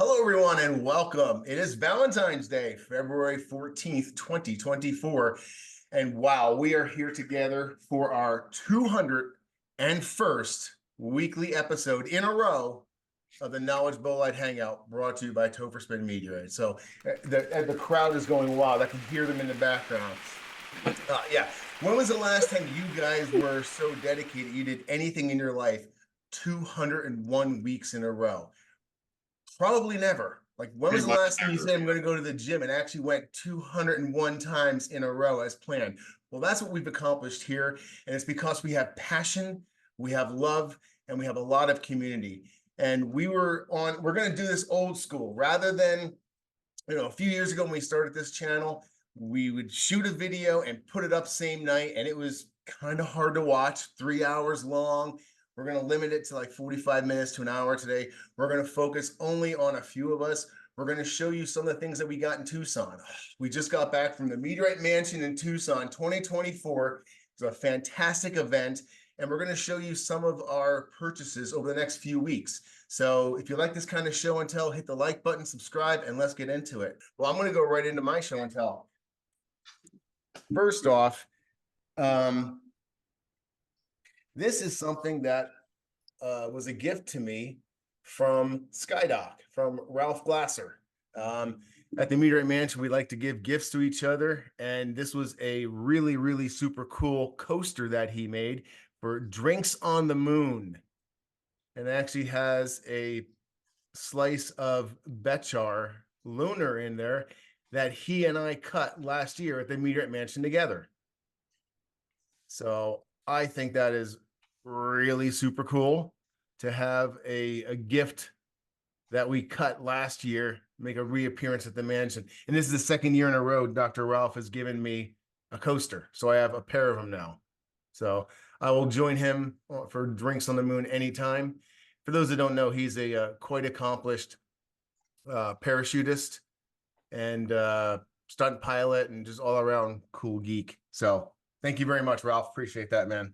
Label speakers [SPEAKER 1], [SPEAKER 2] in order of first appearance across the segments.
[SPEAKER 1] Hello, everyone, and welcome. It is Valentine's Day, February 14th, 2024. And wow, we are here together for our 201st weekly episode in a row of the Knowledge Bolide Hangout, brought to you by Topherspin Meteorites. So the crowd is going wild. I can hear them in the background. Yeah. When was the last time you guys were so dedicated you did anything in your life 201 weeks in a row? Probably never. Like, when was the last time you said I'm going to go to the gym and actually went 201 times in a row as planned? Well, that's what we've accomplished here. And it's because we have passion, we have love, and we have a lot of community. And we're going to do this old school rather than, a few years ago when we started this channel, we would shoot a video and put it up same night. And it was kind of hard to watch, 3 hours long. We're going to limit it to like 45 minutes to an hour today. We're going to focus only on a few of us. We're going to show you some of the things that we got in Tucson. We just got back from the Meteorite Mansion in Tucson 2024. It's a fantastic event. And we're going to show you some of our purchases over the next few weeks. So if you like this kind of show and tell, hit the like button, subscribe, and let's get into it. Well, I'm going to go right into my show and tell. First off, this is something that was a gift to me from Skydock, from Ralph Glasser. At the Meteorite Mansion, we like to give gifts to each other. And this was a really, really super cool coaster that he made for Drinks on the Moon. And it actually has a slice of Bechar Lunar in there that he and I cut last year at the Meteorite Mansion together. So I think that is really super cool to have a gift that we cut last year make a reappearance at the mansion. And this is the second year in a row Dr. Ralph has given me a coaster. So I have a pair of them now. So I will join him for Drinks on the Moon anytime. For those that don't know, he's a quite accomplished parachutist and stunt pilot and just all around cool geek. So thank you very much, Ralph. Appreciate that, man.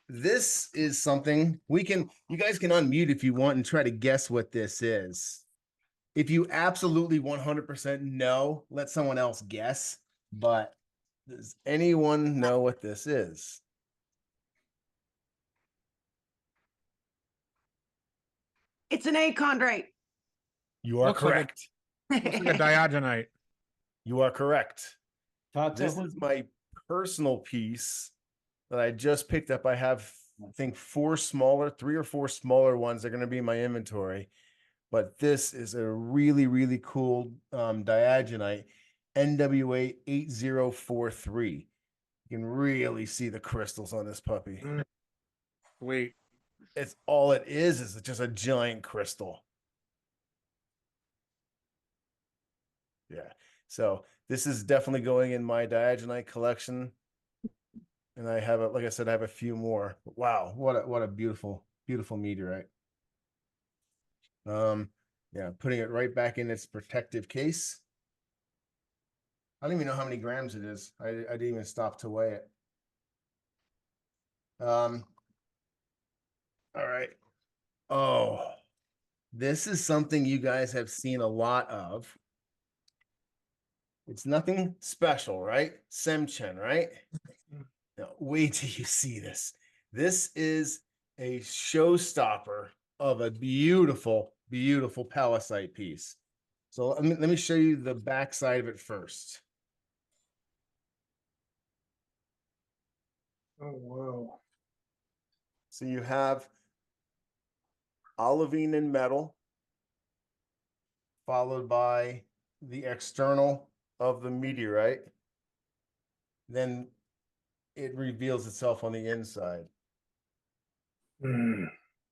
[SPEAKER 1] This is something you guys can unmute if you want and try to guess what this is. If you absolutely 100% know, let someone else guess. But does anyone know what this is?
[SPEAKER 2] It's an achondrite.
[SPEAKER 1] You are correct.
[SPEAKER 3] Looks like a Diogenite.
[SPEAKER 1] You are correct. This is my personal piece that I just picked up. I have, I think, 3 or 4 smaller ones that are going to be in my inventory. But this is a really, really cool Diogenite, NWA 8043. You can really see the crystals on this puppy.
[SPEAKER 3] Sweet.
[SPEAKER 1] It's all it is just a giant crystal. Yeah. So this is definitely going in my Diogenite collection. And I have like I said, I have a few more. Wow, what a beautiful, beautiful meteorite. Yeah, putting it right back in its protective case. I don't even know how many grams it is. I didn't even stop to weigh it. All right. Oh, this is something you guys have seen a lot of. It's nothing special, right? Seymchan, right? Now, wait till you see this. This is a showstopper of a beautiful, beautiful Pallasite piece. So let me show you the back side of it first.
[SPEAKER 3] Oh, whoa.
[SPEAKER 1] So you have olivine and metal, followed by the external of the meteorite. Then it reveals itself on the inside.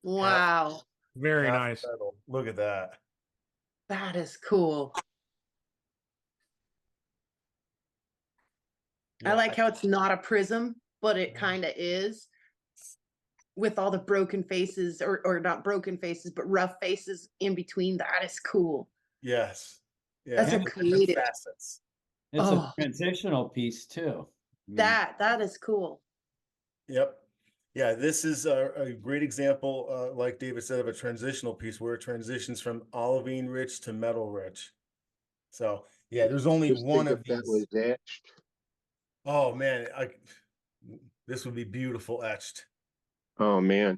[SPEAKER 2] Wow.
[SPEAKER 3] Very
[SPEAKER 1] Half
[SPEAKER 3] nice.
[SPEAKER 1] metal. Look at that.
[SPEAKER 2] That is cool.
[SPEAKER 1] Yeah,
[SPEAKER 2] I like how it's not a prism, but it kind of is, with all the broken faces, or not broken faces, but rough faces in between. That is cool.
[SPEAKER 1] yes. Yeah.
[SPEAKER 2] That's
[SPEAKER 1] And
[SPEAKER 2] a creative.
[SPEAKER 1] facets.
[SPEAKER 4] It's
[SPEAKER 2] Oh.
[SPEAKER 4] a transitional piece too.
[SPEAKER 2] That is cool.
[SPEAKER 1] Yep. Yeah, this is a great example, like David said, of a transitional piece where it transitions from olivine rich to metal rich. So yeah, there's only
[SPEAKER 4] Just
[SPEAKER 1] one
[SPEAKER 4] think
[SPEAKER 1] of
[SPEAKER 4] if that
[SPEAKER 1] these.
[SPEAKER 4] was etched.
[SPEAKER 1] Oh man, this would be beautiful etched.
[SPEAKER 4] Oh man,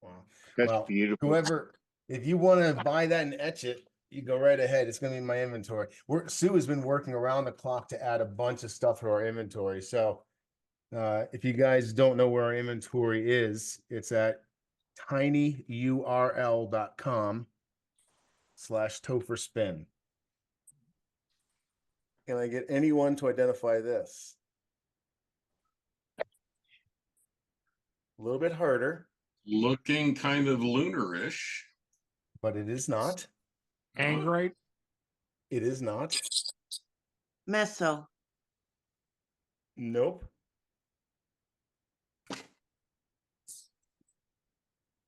[SPEAKER 1] Wow.
[SPEAKER 4] that's
[SPEAKER 1] Well,
[SPEAKER 4] beautiful.
[SPEAKER 1] whoever, if you want to buy that and etch it, you go right ahead. It's going to be in my inventory. Sue has been working around the clock to add a bunch of stuff to our inventory. So if you guys don't know where our inventory is, it's at tinyurl.com/Topherspin. Can I get anyone to identify this? A little bit harder,
[SPEAKER 5] Looking kind of lunarish.
[SPEAKER 1] but it is not.
[SPEAKER 3] Angrite.
[SPEAKER 1] It is not.
[SPEAKER 2] Meso.
[SPEAKER 1] Nope.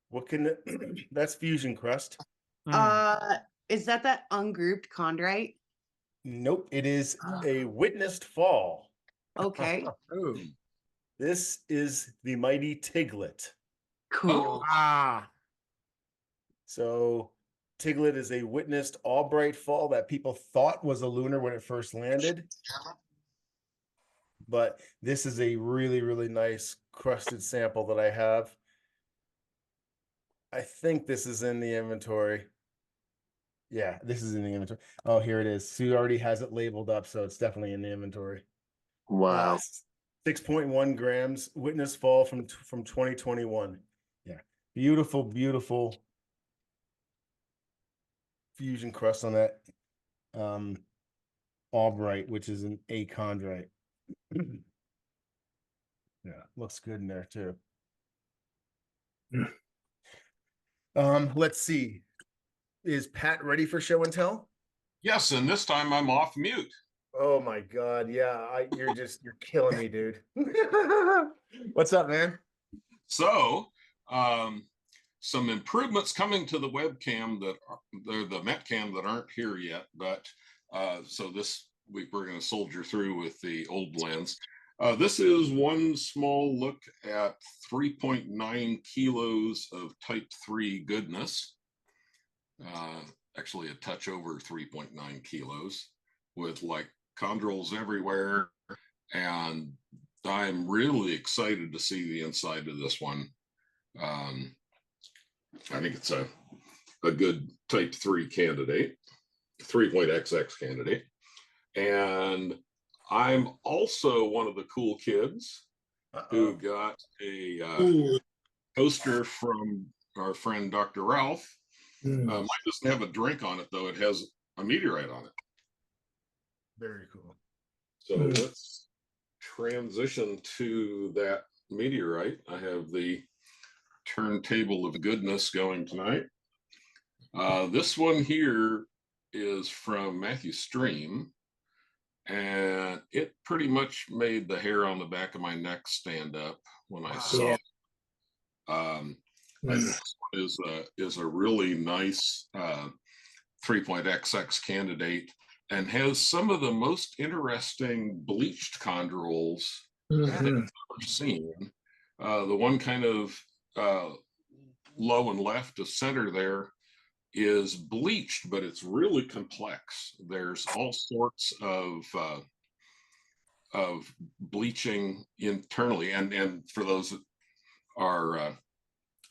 [SPEAKER 1] What can it, that's fusion crust.
[SPEAKER 2] Is that ungrouped chondrite?
[SPEAKER 1] Nope, it is a witnessed fall.
[SPEAKER 2] Okay,
[SPEAKER 3] Ooh.
[SPEAKER 1] This is the mighty Tiglit.
[SPEAKER 2] cool.
[SPEAKER 3] Ah.
[SPEAKER 1] So Tiglit is a witnessed Aubrite fall that people thought was a lunar when it first landed. But this is a really, really nice crusted sample that I have. I think this is in the inventory. Yeah, this is in the inventory. Oh, here it is. Sue already has it labeled up, so it's definitely in the inventory.
[SPEAKER 4] Wow.
[SPEAKER 1] 6.1 grams witness fall from 2021. Yeah, beautiful, beautiful fusion crust on that Aubrite, which is an achondrite. Yeah, looks good in there too. Let's see. Is Pat ready for show and tell?
[SPEAKER 5] Yes, and this time I'm off mute.
[SPEAKER 1] Oh my God, yeah, you're killing me, dude. What's up, man?
[SPEAKER 5] So, some improvements coming to the webcam that are the Metcam that aren't here yet, but so this week we're going to soldier through with the old lens. This is one small look at 3.9 kilos of type 3 goodness. Actually a touch over 3.9 kilos with like chondrils everywhere. And I'm really excited to see the inside of this one. I think it's a good type 3 candidate, 3.XX candidate. And I'm also one of the cool kids who got a poster from our friend Dr. Ralph. Mine doesn't have a drink on it, though. It has a meteorite on it.
[SPEAKER 1] Very cool.
[SPEAKER 5] So let's transition to that meteorite. I have the turntable of goodness going tonight. This one here is from Matthew Stream, and it pretty much made the hair on the back of my neck stand up when I saw it. This one is a really nice 3.XX candidate and has some of the most interesting bleached chondrules that I've ever seen. The one kind of low and left of center there is bleached, but it's really complex. There's all sorts of bleaching internally, and for those that are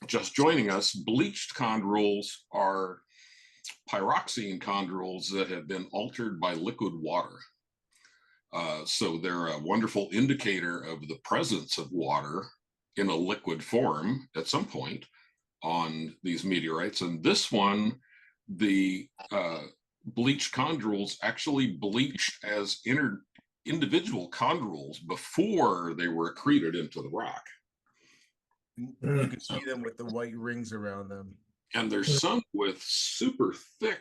[SPEAKER 5] just joining us, bleached chondrules are pyroxene chondrules that have been altered by liquid water. So they're a wonderful indicator of the presence of water in a liquid form at some point on these meteorites. And this one, the bleached chondrules actually bleached as individual chondrules before they were accreted into the rock.
[SPEAKER 1] You can see them with the white rings around them.
[SPEAKER 5] And there's some with super thick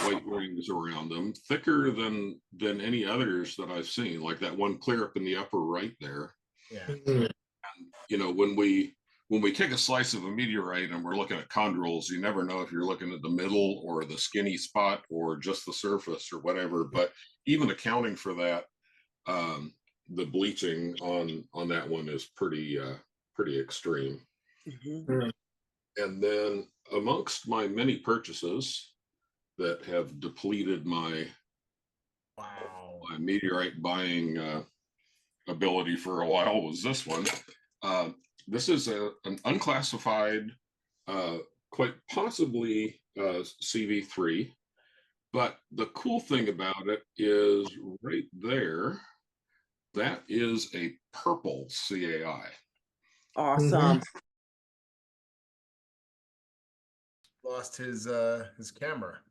[SPEAKER 5] white rings around them, thicker than any others that I've seen, like that one clear up in the upper right there.
[SPEAKER 1] Yeah.
[SPEAKER 5] And, you know, when we take a slice of a meteorite and we're looking at chondrules, you never know if you're looking at the middle or the skinny spot or just the surface or whatever. But even accounting for that, the bleaching on that one is pretty pretty extreme.
[SPEAKER 2] Mhm.
[SPEAKER 5] And then amongst my many purchases that have depleted my
[SPEAKER 1] Wow.
[SPEAKER 5] meteorite buying ability for a while was this one. This is an unclassified, quite possibly CV3. But the cool thing about it is right there, that is a purple CAI.
[SPEAKER 2] Awesome.
[SPEAKER 1] Lost his camera.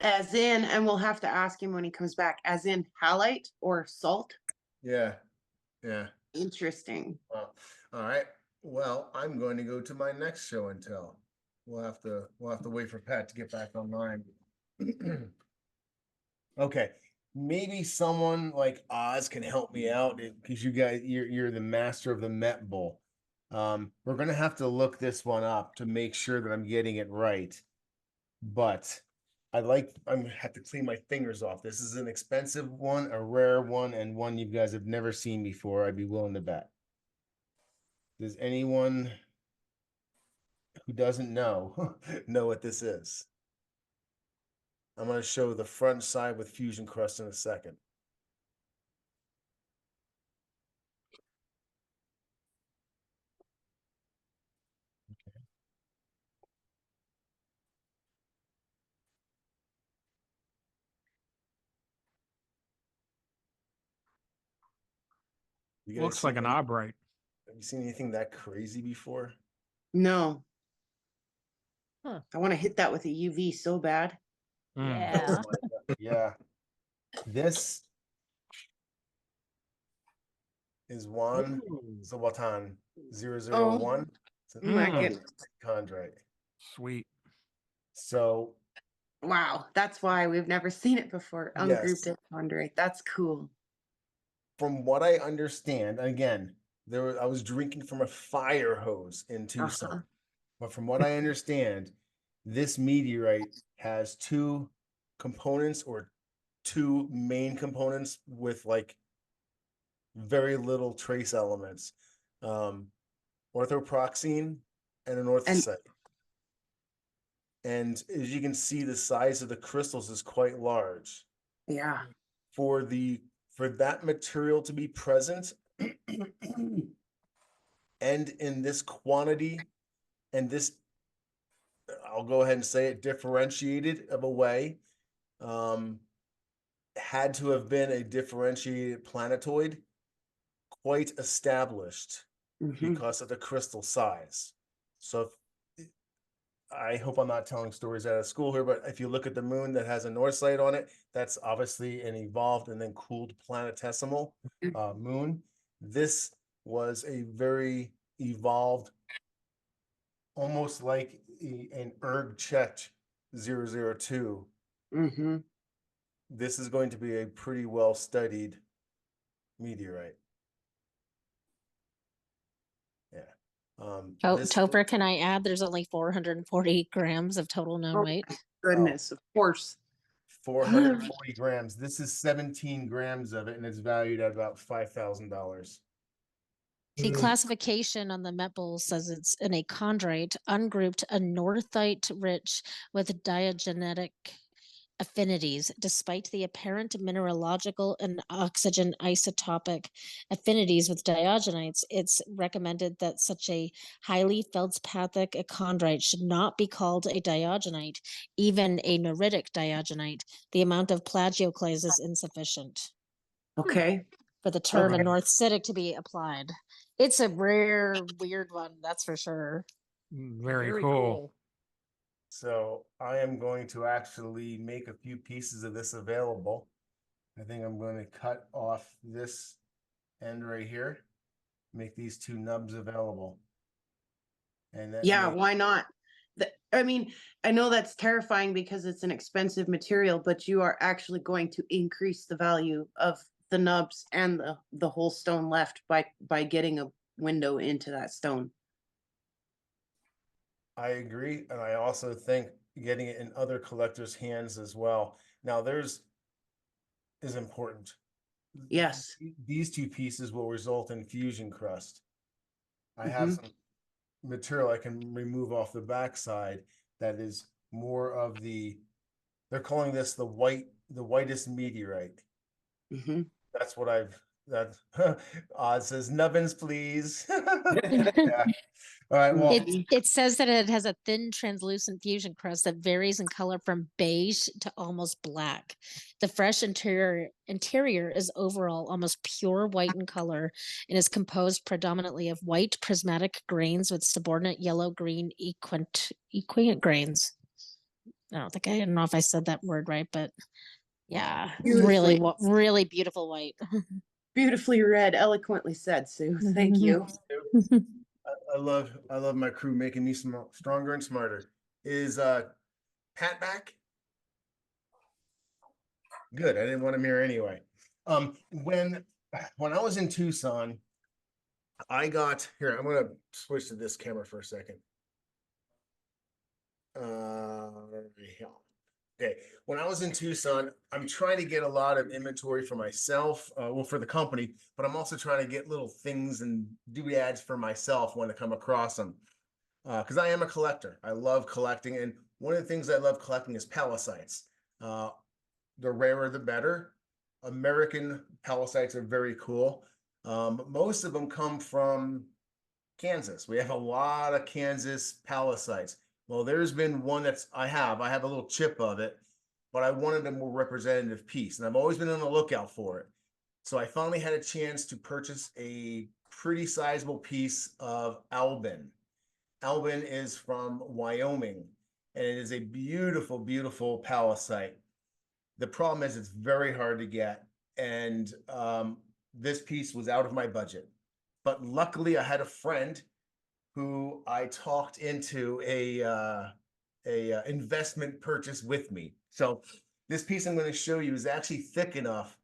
[SPEAKER 2] As in, and we'll have to ask him when he comes back, as in halite or salt.
[SPEAKER 1] Yeah. Yeah.
[SPEAKER 2] Interesting.
[SPEAKER 1] Well, all right. Well, I'm going to go to my next show and tell. We'll have to wait for Pat to get back online. Okay. Maybe someone like Oz can help me out because you guys you're the master of the Met Bowl. We're gonna have to look this one up to make sure that I'm getting it right. But I'm have to clean my fingers off. This is an expensive one, a rare one, and one you guys have never seen before. I'd be willing to bet. Does anyone who doesn't know know what this is? I'm going to show the front side with fusion crust in a second. You guys
[SPEAKER 3] Looks like
[SPEAKER 1] seen
[SPEAKER 3] an Aubrite.
[SPEAKER 1] Have you seen anything that crazy before?
[SPEAKER 2] No.
[SPEAKER 6] Huh.
[SPEAKER 2] I want to hit that with a UV so bad.
[SPEAKER 3] Mm.
[SPEAKER 6] Yeah.
[SPEAKER 1] Yeah. This is Wan
[SPEAKER 3] Ooh,
[SPEAKER 1] Zawatin 001. It's an
[SPEAKER 2] Immaculate.
[SPEAKER 1] chondrite.
[SPEAKER 3] sweet.
[SPEAKER 1] So
[SPEAKER 2] Wow, that's why we've never seen it before.
[SPEAKER 1] Yes.
[SPEAKER 2] Ungrouped chondrite. That's cool.
[SPEAKER 1] from what I understand, again, I was drinking from a fire hose in Tucson.
[SPEAKER 2] Uh-huh.
[SPEAKER 1] But from what I understand, this meteorite has two components or two main components with like very little trace elements. Orthoproxene and an orthosite. And as you can see, the size of the crystals is quite large.
[SPEAKER 2] Yeah.
[SPEAKER 1] For that material to be present and in this quantity and this, I'll go ahead and say it, differentiated of a way, had to have been a differentiated planetoid, quite established
[SPEAKER 2] Mhm.
[SPEAKER 1] because of the crystal size. So I hope I'm not telling stories out of school here, but if you look at the moon that has a north side on it, that's obviously an evolved and then cooled planetesimal moon. This was a very evolved, almost like an Erg-Chet 002.
[SPEAKER 2] Mhm.
[SPEAKER 1] This is going to be a pretty well studied meteorite. Yeah.
[SPEAKER 6] Topher, can I add there's only 440 grams of total known
[SPEAKER 2] Oh,
[SPEAKER 6] weight?
[SPEAKER 2] Goodness, of course.
[SPEAKER 1] 440 grams. This is 17 grams of it, and it's valued at about $5,000.
[SPEAKER 6] The classification on the Met Bowl says it's an achondrite, ungrouped, anorthite rich with diagenetic affinities. Despite the apparent mineralogical and oxygen isotopic affinities with diogenites, it's recommended that such a highly feldspathic achondrite should not be called a diogenite, even a neritic diogenite. The amount of plagioclase is insufficient
[SPEAKER 2] Okay.
[SPEAKER 6] for the term
[SPEAKER 2] Okay.
[SPEAKER 6] anorthitic to be applied. It's a rare, weird one, that's for sure.
[SPEAKER 3] Very cool.
[SPEAKER 1] So I am going to actually make a few pieces of this available. I think I'm going to cut off this end right here, make these two nubs available. And then
[SPEAKER 2] Yeah, why not? I mean, I know that's terrifying because it's an expensive material, but you are actually going to increase the value of the nubs and the whole stone left by getting a window into that stone.
[SPEAKER 1] I agree, and I also think getting it in other collectors' hands as well. Now, is important.
[SPEAKER 2] Yes.
[SPEAKER 1] These two pieces will result in fusion crust. I have some material I can remove off the backside that is more of the, they're calling this the whitest meteorite. That's what that Oz says, nubbins, please. Yeah. All right, well,
[SPEAKER 6] It says that it has a thin translucent fusion crust that varies in color from beige to almost black. The fresh interior is overall almost pure white in color and is composed predominantly of white prismatic grains with subordinate yellow-green equiant grains. I don't know if I said that word right, but yeah,
[SPEAKER 2] Beautifully.
[SPEAKER 6] really beautiful white.
[SPEAKER 2] Beautifully read, eloquently said, Sue. Thank you.
[SPEAKER 1] I love my crew making me stronger and smarter. Is Pat back? Good. I didn't want him here anyway. When I was in Tucson, I got here. I'm gonna switch to this camera for a second. Okay. When I was in Tucson, I'm trying to get a lot of inventory for myself, well, for the company, but I'm also trying to get little things and doodads for myself when I come across them. Because I am a collector. I love collecting, and one of the things I love collecting is pallasites. The rarer, the better. American pallasites are very cool. Most of them come from Kansas. We have a lot of Kansas pallasites. Well, there's been one I have a little chip of it, but I wanted a more representative piece, and I've always been on the lookout for it. So I finally had a chance to purchase a pretty sizable piece of Albin. Albin is from Wyoming, and it is a beautiful, beautiful pallasite. The problem is it's very hard to get, and this piece was out of my budget. But luckily, I had a friend who I talked into a investment purchase with me. So this piece I'm going to show you is actually thick enough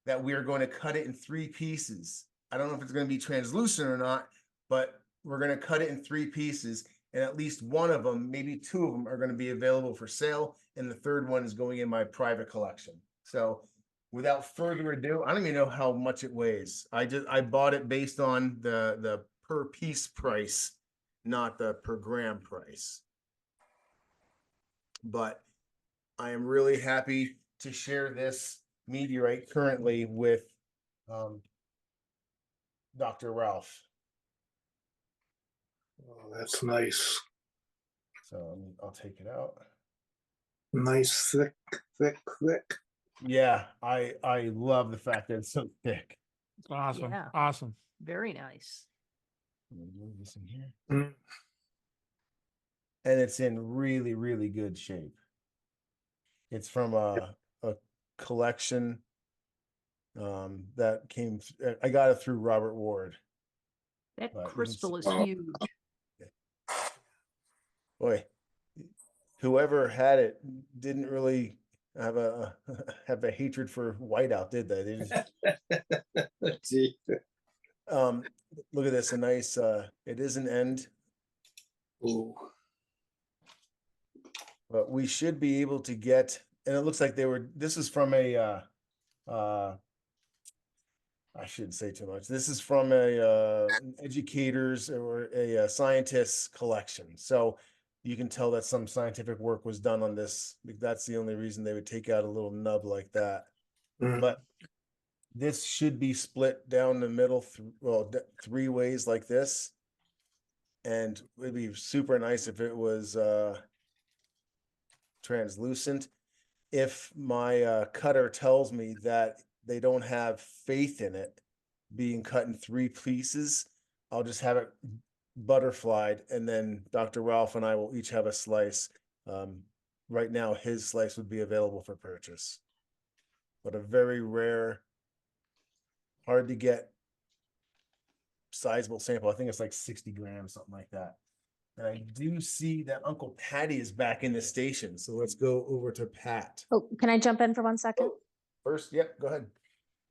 [SPEAKER 1] that we're going to cut it in 3 pieces. I don't know if it's going to be translucent or not, but we're going to cut it in 3 pieces, and at least one of them, maybe 2 of them, are going to be available for sale, and the third one is going in my private collection. So without further ado, I don't even know how much it weighs. I bought it based on the per piece price, not the per gram price. But I am really happy to share this meteorite currently with Dr. Ralph.
[SPEAKER 7] Oh, that's nice.
[SPEAKER 1] So I'll take it out.
[SPEAKER 7] Nice, thick.
[SPEAKER 1] Yeah, I love the fact that it's so thick.
[SPEAKER 3] Awesome.
[SPEAKER 8] Yeah.
[SPEAKER 3] Awesome.
[SPEAKER 8] Very nice.
[SPEAKER 1] Move this in here.
[SPEAKER 7] Mm.
[SPEAKER 1] And it's in really, really good shape. It's from a collection that came. I got it through Robert Ward.
[SPEAKER 8] That
[SPEAKER 1] But you can
[SPEAKER 8] crystal is
[SPEAKER 7] Oh.
[SPEAKER 8] huge.
[SPEAKER 1] Boy, whoever had it didn't really have a hatred for whiteout, did they?
[SPEAKER 7] Gee.
[SPEAKER 1] Look at this, a nice it is an end,
[SPEAKER 7] Ooh.
[SPEAKER 1] but we should be able to get, and it looks like this is from a I shouldn't say too much. This is from an educators or a scientist's collection. So you can tell that some scientific work was done on this. That's the only reason they would take out a little nub like that.
[SPEAKER 7] Mm.
[SPEAKER 1] But this should be split down the middle, 3 ways like this. And it'd be super nice if it was translucent. If my cutter tells me that they don't have faith in it being cut in 3 pieces, I'll just have it butterflied, and then Dr. Ralph and I will each have a slice. Right now, his slice would be available for purchase, but a very rare, hard to get sizable sample. I think it's like 60 grams, something like that. And I do see that Uncle Patty is back in the station, so let's go over to Pat.
[SPEAKER 6] Oh, can I jump in for 1 second?
[SPEAKER 1] First, yep, go ahead.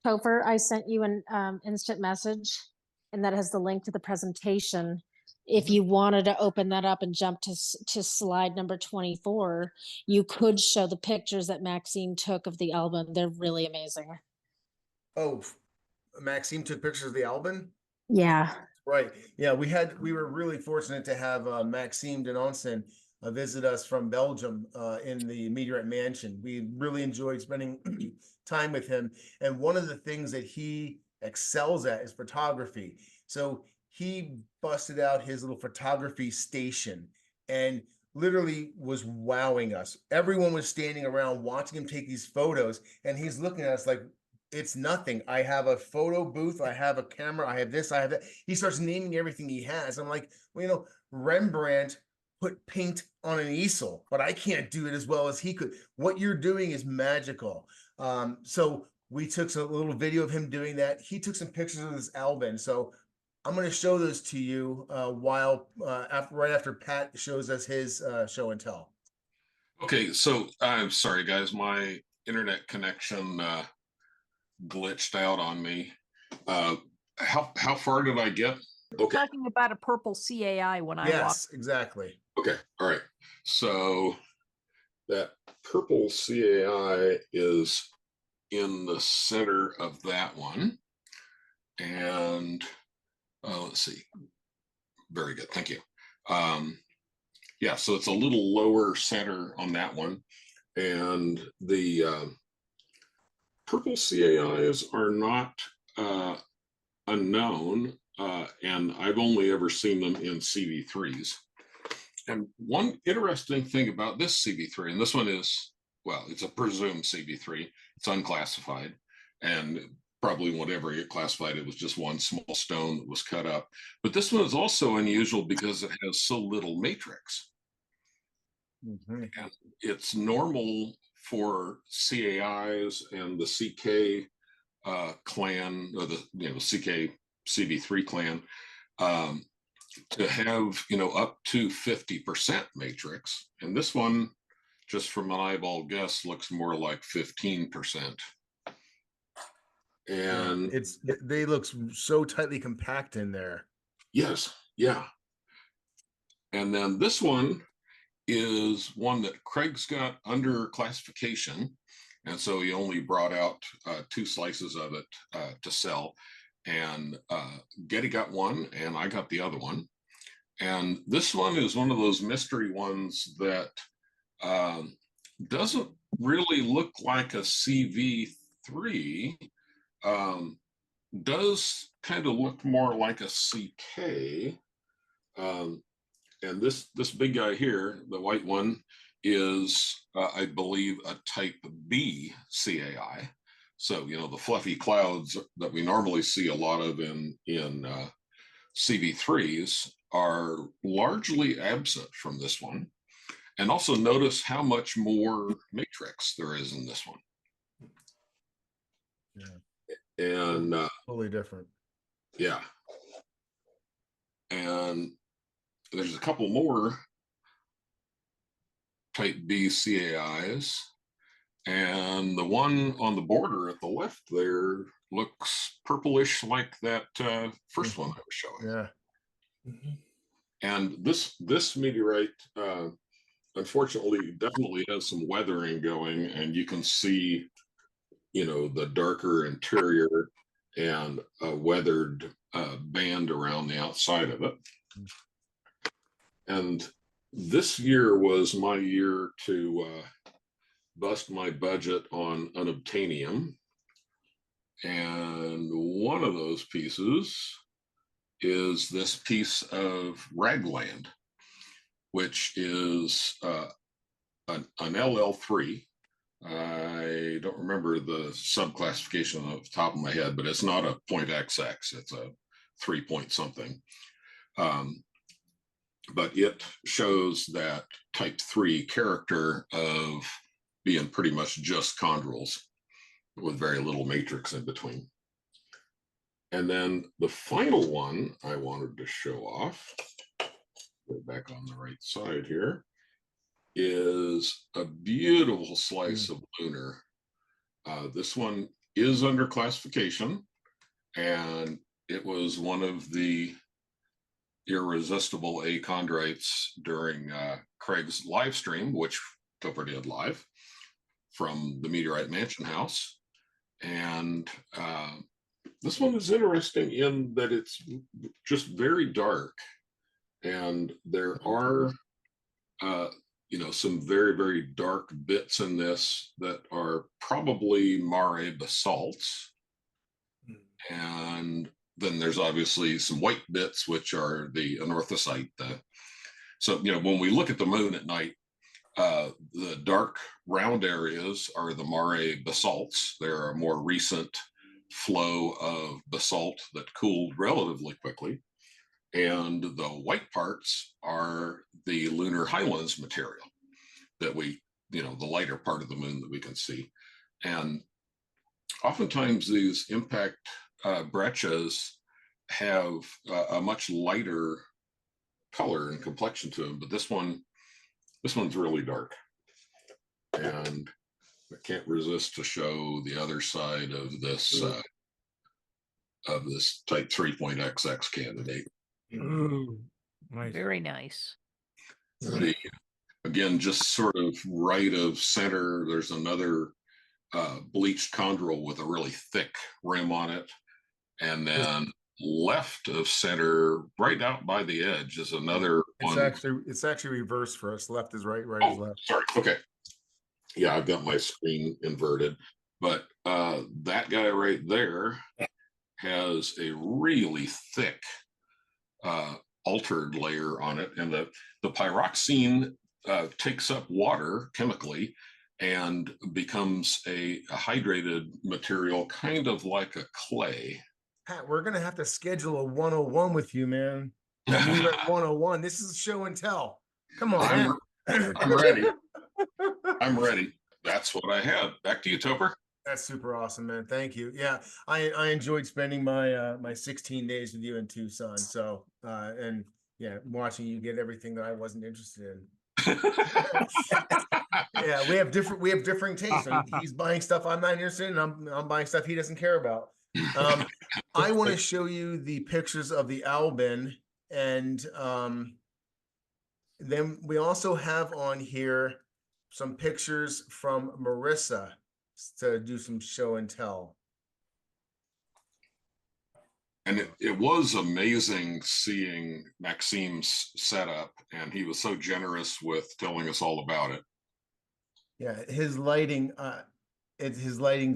[SPEAKER 6] Topher, I sent you an instant message, and that has the link to the presentation. If you wanted to open that up and jump to slide number 24, you could show the pictures that Maxime took of the Albin. They're really amazing.
[SPEAKER 1] Oh, Maxime took pictures of the Albin?
[SPEAKER 6] Yeah.
[SPEAKER 1] Right. Yeah, we were really fortunate to have Maxime Denonson visit us from Belgium in the Meteorite Mansion. We really enjoyed spending time with him. And one of the things that he excels at is photography. So he busted out his little photography station and literally was wowing us. Everyone was standing around watching him take these photos, and he's looking at us like, it's nothing. I have a photo booth. I have a camera. I have this. I have that. He starts naming everything he has. I'm like, well, Rembrandt put paint on an easel, but I can't do it as well as he could. What you're doing is magical. So we took a little video of him doing that. He took some pictures of this Albin. So I'm going to show those to you right after Pat shows us his show and tell.
[SPEAKER 5] Okay, so I'm sorry, guys. My internet connection glitched out on me. How far did I get? Okay.
[SPEAKER 8] Talking about a purple CAI when I walked.
[SPEAKER 1] Yes, exactly.
[SPEAKER 5] Okay. All right. So that purple CAI is in the center of that one. And let's see. Very good. Thank you. Yeah, so it's a little lower center on that one. And the purple CAIs are not unknown, and I've only ever seen them in CV3s. And one interesting thing about this CV3, and this one is, well, it's a presumed CV3, it's unclassified, and probably whatever get classified, it was just one small stone that was cut up. But this one is also unusual because it has so little matrix.
[SPEAKER 1] Mm-hmm.
[SPEAKER 5] And it's normal for CAIs and the CK clan, or the CK CV3 clan, to have up to 50% matrix, and this one, just from an eyeball guess, looks more like 15%. And
[SPEAKER 1] they look so tightly compact in there.
[SPEAKER 5] Yes, yeah. And then this one is one that Craig's got under classification, and so he only brought out 2 slices of it to sell. And Gedi got one, and I got the other one. And this one is one of those mystery ones that doesn't really look like a CV3. Does kind of look more like a CK. And this big guy here, the white one, is I believe a type B CAI. So the fluffy clouds that we normally see a lot of in CV3s are largely absent from this one. And also notice how much more matrix there is in this one.
[SPEAKER 1] Yeah.
[SPEAKER 5] And
[SPEAKER 1] totally different.
[SPEAKER 5] Yeah. And there's a couple more type B CAIs. And the one on the border at the left there looks purplish like that first one I was showing.
[SPEAKER 1] Yeah.
[SPEAKER 7] Mhm.
[SPEAKER 5] And this meteorite, unfortunately, definitely has some weathering going, and you can see, the darker interior and a weathered band around the outside of it. And this year was my year to bust my budget on unobtainium. And one of those pieces is this piece of ragland, which is an LL3. I don't remember the subclassification off the top of my head, but it's not a .XX, it's a 3 point something. But it shows that type 3 character of being pretty much just chondrules with very little matrix in between. And then the final one I wanted to show off, get back on the right side here, is a beautiful slice of lunar. This one is under classification, and it was one of the irresistible achondrites during Craig's live stream, which Topher did live from the Meteorite Mansion house. And This one is interesting in that it's just very dark, and there are, some very, very dark bits in this that are probably mare basalts. And then there's obviously some white bits, which are the anorthosite. So, when we look at the moon at night, the dark round areas are the mare basalts. They're a more recent flow of basalt that cooled relatively quickly. And the white parts are the lunar highlands material that we, the lighter part of the moon that we can see. And oftentimes these impact breccias have a much lighter color and complexion to them, but this one's really dark. And I can't resist to show the other side of this type 3.XX candidate.
[SPEAKER 3] Ooh, nice.
[SPEAKER 8] Very nice.
[SPEAKER 5] Again, just sort of right of center, there's another bleached chondrule with a really thick rim on it. And then left of center, right out by the edge, is another one.
[SPEAKER 1] It's actually reversed for us. Left is right, right is left.
[SPEAKER 5] Sorry. Okay. Yeah, I've got my screen inverted. But that guy right there has a really thick altered layer on it, and the pyroxene takes up water chemically and becomes a hydrated material, kind of like a clay.
[SPEAKER 1] Pat, we're gonna have to schedule a 101 with you, man. Meteorite 101. This is show and tell. Come on.
[SPEAKER 5] I'm ready. I'm ready. That's what I have. Back to you, Topher.
[SPEAKER 1] That's super awesome, man. Thank you. Yeah, I enjoyed spending my my 16 days with you in Tucson. So and yeah, watching you get everything that I wasn't interested in. Yeah, we have differing tastes. I mean, he's buying stuff I'm not interested in, and I'm buying stuff he doesn't care about. I want to show you the pictures of the Albin, and then we also have on here some pictures from Marissa to do some show and tell.
[SPEAKER 5] And it was amazing seeing Maxime's setup, and he was so generous with telling us all about it.
[SPEAKER 1] Yeah, his lighting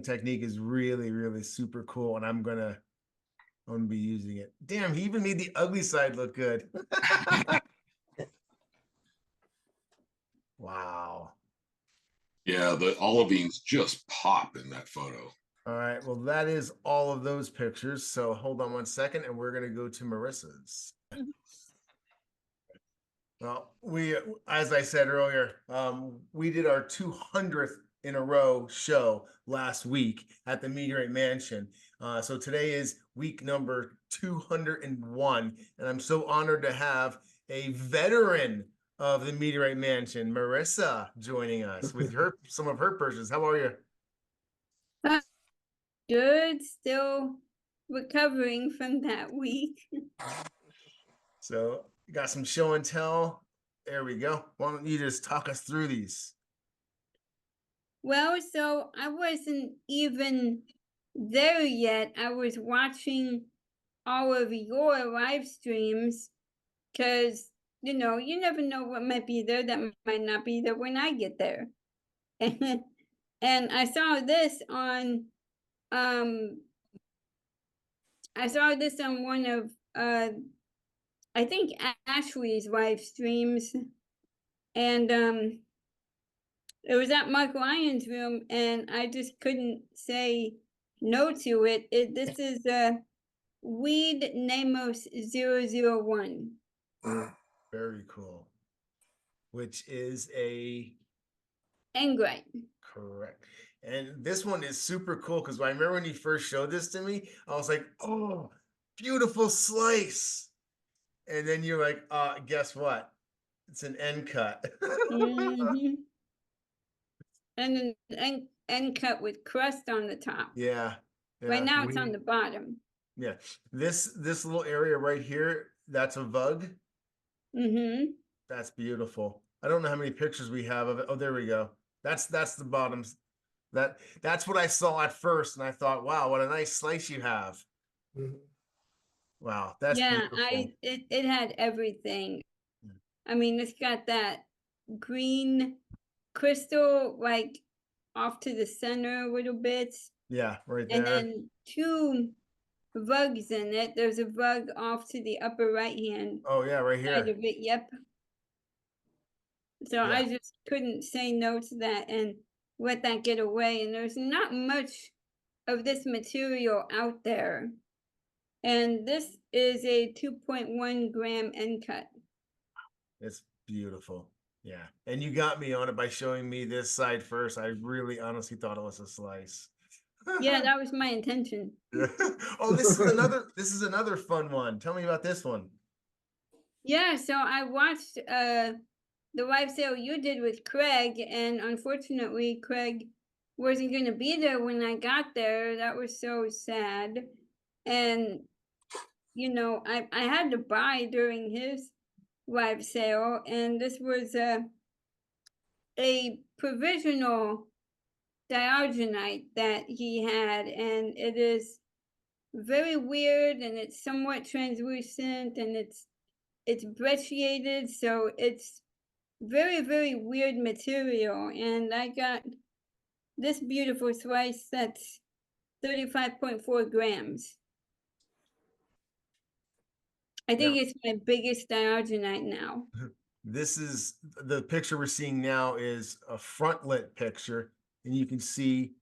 [SPEAKER 1] technique is really, really super cool, and I'm gonna be using it. Damn, he even made the ugly side look good. Wow.
[SPEAKER 5] Yeah, the olivines just pop in that photo.
[SPEAKER 1] All right, well, that is all of those pictures. So hold on one second, and we're gonna go to Marissa's. Well, as I said earlier, we did our 200th in a row show last week at the Meteorite Mansion. So today is week number 201, and I'm so honored to have a veteran of the Meteorite Mansion, Marissa, joining us with some of her purchases. How are you?
[SPEAKER 9] Good, still recovering from that week.
[SPEAKER 1] So got some show and tell. There we go. Why don't you just talk us through these?
[SPEAKER 9] Well, so I wasn't even there yet. I was watching all of your live streams because, you never know what might be there that might not be there when I get there. And I saw this on one of I think Ashley's live streams, and it was at Mark Lyon's room, and I just couldn't say no to it. This is Oued Namous 001.
[SPEAKER 1] Very cool. Which is a
[SPEAKER 9] Angrite.
[SPEAKER 1] correct. And this one is super cool because I remember when you first showed this to me, I was like, oh, beautiful slice. And then you're like, guess what? It's an uncut.
[SPEAKER 9] Mm-hmm. And an uncut with crust on the top.
[SPEAKER 1] Yeah.
[SPEAKER 9] Right now it's on the bottom.
[SPEAKER 1] Yeah. This little area right here, that's a vug.
[SPEAKER 9] Mm-hmm.
[SPEAKER 1] That's beautiful. I don't know how many pictures we have of it. Oh, there we go. That's the bottoms. That's what I saw at first, and I thought, wow, what a nice slice you have.
[SPEAKER 7] Mhm.
[SPEAKER 1] Wow, that's
[SPEAKER 9] Yeah,
[SPEAKER 1] beautiful.
[SPEAKER 9] it had everything.
[SPEAKER 1] Yeah.
[SPEAKER 9] I mean, it's got that green crystal like off to the center a little bit,
[SPEAKER 1] Yeah, right
[SPEAKER 9] and
[SPEAKER 1] there.
[SPEAKER 9] then two rugs in it. There's a rug off to the upper right hand
[SPEAKER 1] Oh yeah, right
[SPEAKER 9] side
[SPEAKER 1] here.
[SPEAKER 9] of it. Yep. So
[SPEAKER 1] Yeah.
[SPEAKER 9] I just couldn't say no to that and let that get away. And there's not much of this material out there. And this is a 2.1 gram uncut.
[SPEAKER 1] It's beautiful. Yeah. And you got me on it by showing me this side first. I really honestly thought it was a slice.
[SPEAKER 9] Yeah, that was my intention.
[SPEAKER 1] Oh, this is another fun one. Tell me about this one.
[SPEAKER 9] Yeah, so I watched the live sale you did with Craig, and unfortunately Craig wasn't gonna be there when I got there. That was so sad. And you know, I had to buy during his live sale, and this was a provisional Diogenite that he had, and it is very weird, and it's somewhat translucent, and it's brecciated, so it's very, very weird material. And I got this beautiful slice that's 35.4 grams. I think
[SPEAKER 1] Yeah.
[SPEAKER 9] it's my biggest Diogenite now.
[SPEAKER 1] This is the picture we're seeing now is a frontlit picture, and you can see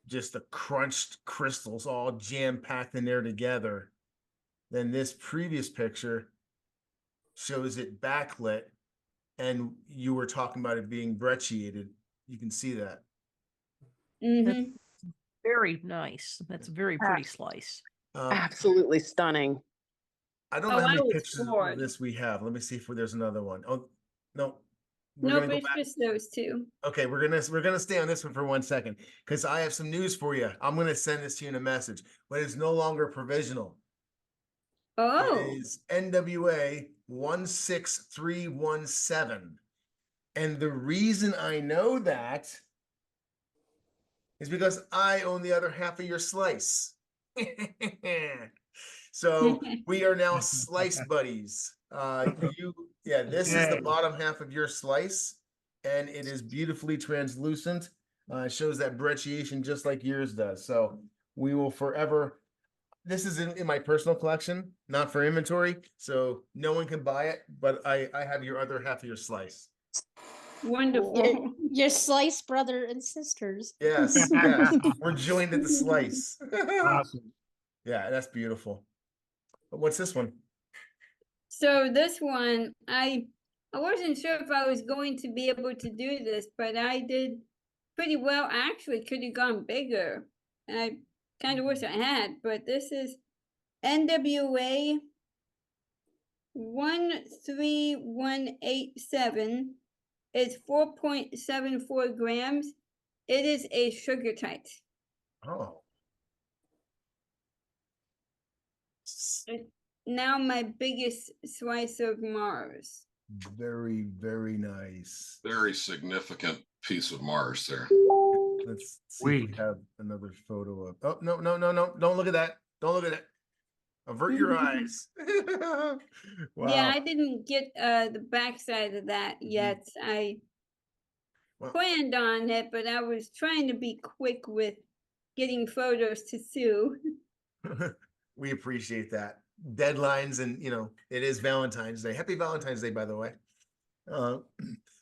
[SPEAKER 1] just the crunched crystals all jam-packed in there together. Then this previous picture shows it backlit, and you were talking about it being brecciated. You can see that.
[SPEAKER 9] Mm-hmm.
[SPEAKER 8] Very nice. That's a very pretty slice.
[SPEAKER 2] Absolutely stunning.
[SPEAKER 1] I don't
[SPEAKER 9] Oh,
[SPEAKER 1] know how
[SPEAKER 9] I
[SPEAKER 1] many
[SPEAKER 9] was
[SPEAKER 1] pictures of
[SPEAKER 9] floored.
[SPEAKER 1] this we have. Let me see if there's another one. Oh, no. We're
[SPEAKER 9] Nope,
[SPEAKER 1] gonna go
[SPEAKER 9] it's
[SPEAKER 1] back.
[SPEAKER 9] just those two.
[SPEAKER 1] Okay, we're gonna stay on this one for 1 second because I have some news for you. I'm gonna send this to you in a message, but it's no longer provisional.
[SPEAKER 9] Oh,
[SPEAKER 1] It is NWA 16317. And the reason I know that is because I own the other half of your slice. So we are now slice buddies. This is the
[SPEAKER 3] Yay.
[SPEAKER 1] bottom half of your slice, and it is beautifully translucent. It shows that brecciation just like yours does. So we will forever. This is in my personal collection, not for inventory, so no one can buy it. But I have your other half of your slice.
[SPEAKER 9] wonderful.
[SPEAKER 6] Your slice brother and sisters.
[SPEAKER 1] Yes, yes, we're joined at the slice.
[SPEAKER 3] Awesome.
[SPEAKER 1] Yeah, that's beautiful. What's this one?
[SPEAKER 9] So this one, I wasn't sure if I was going to be able to do this, but I did pretty well. I actually could have gone bigger. I kind of wish I had, but this is NWA 13187. It's 4.74 grams. It is a sugartite.
[SPEAKER 1] Oh.
[SPEAKER 9] Now my biggest slice of Mars.
[SPEAKER 1] Very, very nice.
[SPEAKER 5] Very significant piece of Mars there.
[SPEAKER 1] Let's see if we
[SPEAKER 3] Sweet.
[SPEAKER 1] have another photo of. Oh, no. Don't look at that. Don't look at it. Avert your eyes. Wow.
[SPEAKER 9] Yeah, I didn't get the backside of that yet. I
[SPEAKER 1] Well,
[SPEAKER 9] planned on it, but I was trying to be quick with getting photos to Sue.
[SPEAKER 1] we appreciate that. Deadlines, and it is Valentine's Day. Happy Valentine's Day, by the way.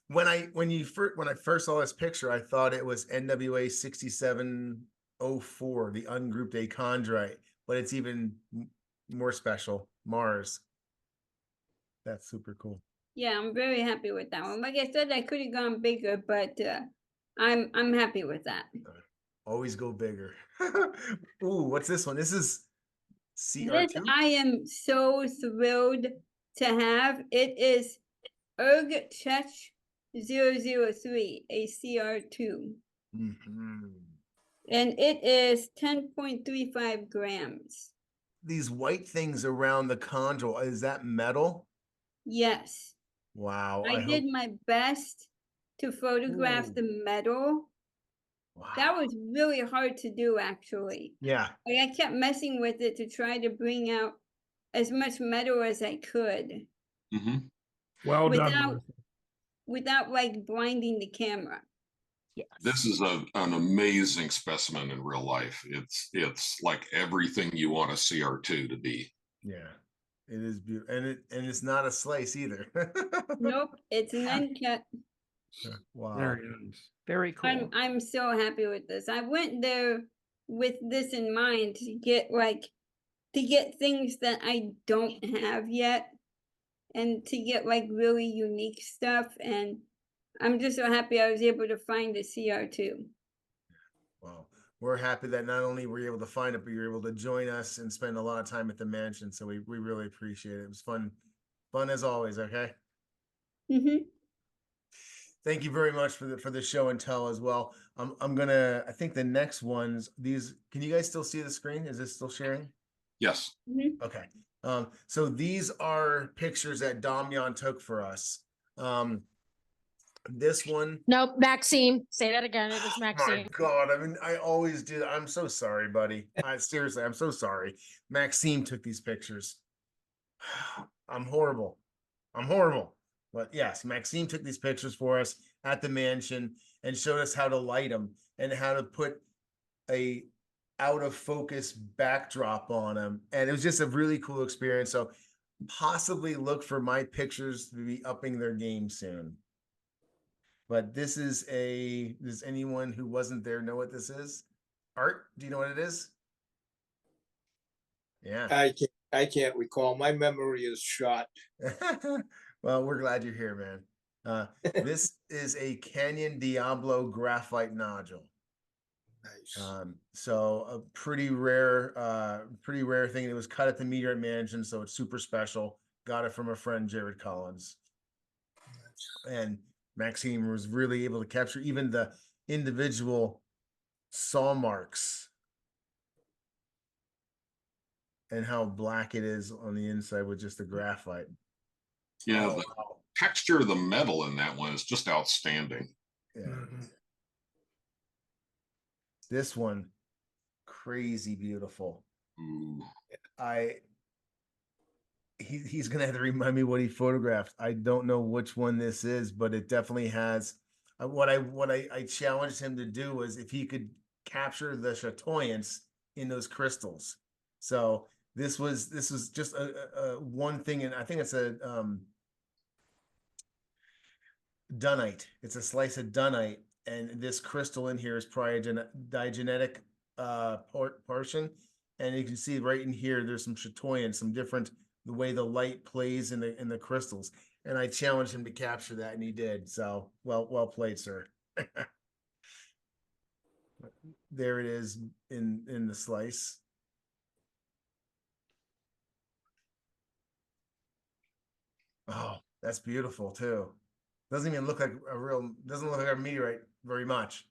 [SPEAKER 1] When I first saw this picture, I thought it was NWA 6704, the ungrouped Achondrite, but it's even more special, Mars. That's super cool.
[SPEAKER 9] Yeah, I'm very happy with that one. Like I said, I could have gone bigger, but I'm happy with that.
[SPEAKER 1] Always go bigger. Ooh, what's this one? This is
[SPEAKER 9] This
[SPEAKER 1] CR2.
[SPEAKER 9] I am so thrilled to have. It is Eucrite 003, a CR2.
[SPEAKER 1] Mhm.
[SPEAKER 9] And it is 10.35 grams.
[SPEAKER 1] These white things around the chondrule, is that metal?
[SPEAKER 9] Yes.
[SPEAKER 1] Wow.
[SPEAKER 9] I did my best to photograph
[SPEAKER 1] Ooh.
[SPEAKER 9] the metal, That
[SPEAKER 1] Wow.
[SPEAKER 9] was really hard to do, actually.
[SPEAKER 1] Yeah.
[SPEAKER 9] Like, I kept messing with it to try to bring out as much metal as I could
[SPEAKER 5] Hmm.
[SPEAKER 3] Well done.
[SPEAKER 9] without
[SPEAKER 3] Marissa.
[SPEAKER 9] without like blinding the camera.
[SPEAKER 8] Yes.
[SPEAKER 5] This is an amazing specimen in real life. It's like everything you want a CR2 to be.
[SPEAKER 1] Yeah. It is beautiful. And it's not a slice either.
[SPEAKER 9] Nope, it's an uncut.
[SPEAKER 1] Wow.
[SPEAKER 3] Very nice.
[SPEAKER 8] Very cool.
[SPEAKER 9] I'm so happy with this. I went there with this in mind to get things that I don't have yet and to get like really unique stuff, and I'm just so happy I was able to find a CR2.
[SPEAKER 1] Wow. We're happy that not only were you able to find it, but you're able to join us and spend a lot of time at the mansion. So we really appreciate it. It was fun as always. Okay.
[SPEAKER 9] Mm-hmm.
[SPEAKER 1] Thank you very much for the show and tell as well. I think the next ones, can you guys still see the screen? Is this still sharing?
[SPEAKER 5] Yes.
[SPEAKER 9] Mm-hmm.
[SPEAKER 1] Okay. So these are pictures that Damian took for us. This one.
[SPEAKER 6] Nope, Maxime. Say that again. It was
[SPEAKER 1] My
[SPEAKER 6] Maxime.
[SPEAKER 1] God, I mean, I always do. I'm so sorry, buddy. Seriously, I'm so sorry. Maxime took these pictures. I'm horrible. I'm horrible. But yes, Maxime took these pictures for us at the mansion and showed us how to light them and how to put a out of focus backdrop on them. And it was just a really cool experience. So possibly look for my pictures to be upping their game soon. But this is does anyone who wasn't there know what this is? Art, do you know what it is? Yeah.
[SPEAKER 7] I can't recall. My memory is shot.
[SPEAKER 1] Well, we're glad you're here, man. This is a Canyon Diablo graphite nodule.
[SPEAKER 7] Nice.
[SPEAKER 1] So a pretty rare thing. It was cut at the Meteorite Mansion, so it's super special. Got it from a friend, Jared Collins. And Maxime was really able to capture even the individual saw marks and how black it is on the inside with just the graphite.
[SPEAKER 5] Yeah,
[SPEAKER 1] Oh,
[SPEAKER 5] the
[SPEAKER 1] wow.
[SPEAKER 5] texture of the metal in that one is just outstanding.
[SPEAKER 1] Yeah.
[SPEAKER 7] Mhm.
[SPEAKER 1] This one, crazy beautiful.
[SPEAKER 5] Ooh.
[SPEAKER 1] He's gonna have to remind me what he photographed. I don't know which one this is, but it definitely has. What I challenged him to do was if he could capture the chatoyance in those crystals. So this was just a one thing, and I think it's a dunite. It's a slice of dunite, and this crystal in here is probably a diagenetic portion, and you can see right in here there's some chatoyance, some different the way the light plays in the crystals. And I challenged him to capture that, and he did. So well played, sir. There it is in the slice. Oh, that's beautiful too. Doesn't even look like doesn't look like a meteorite very much.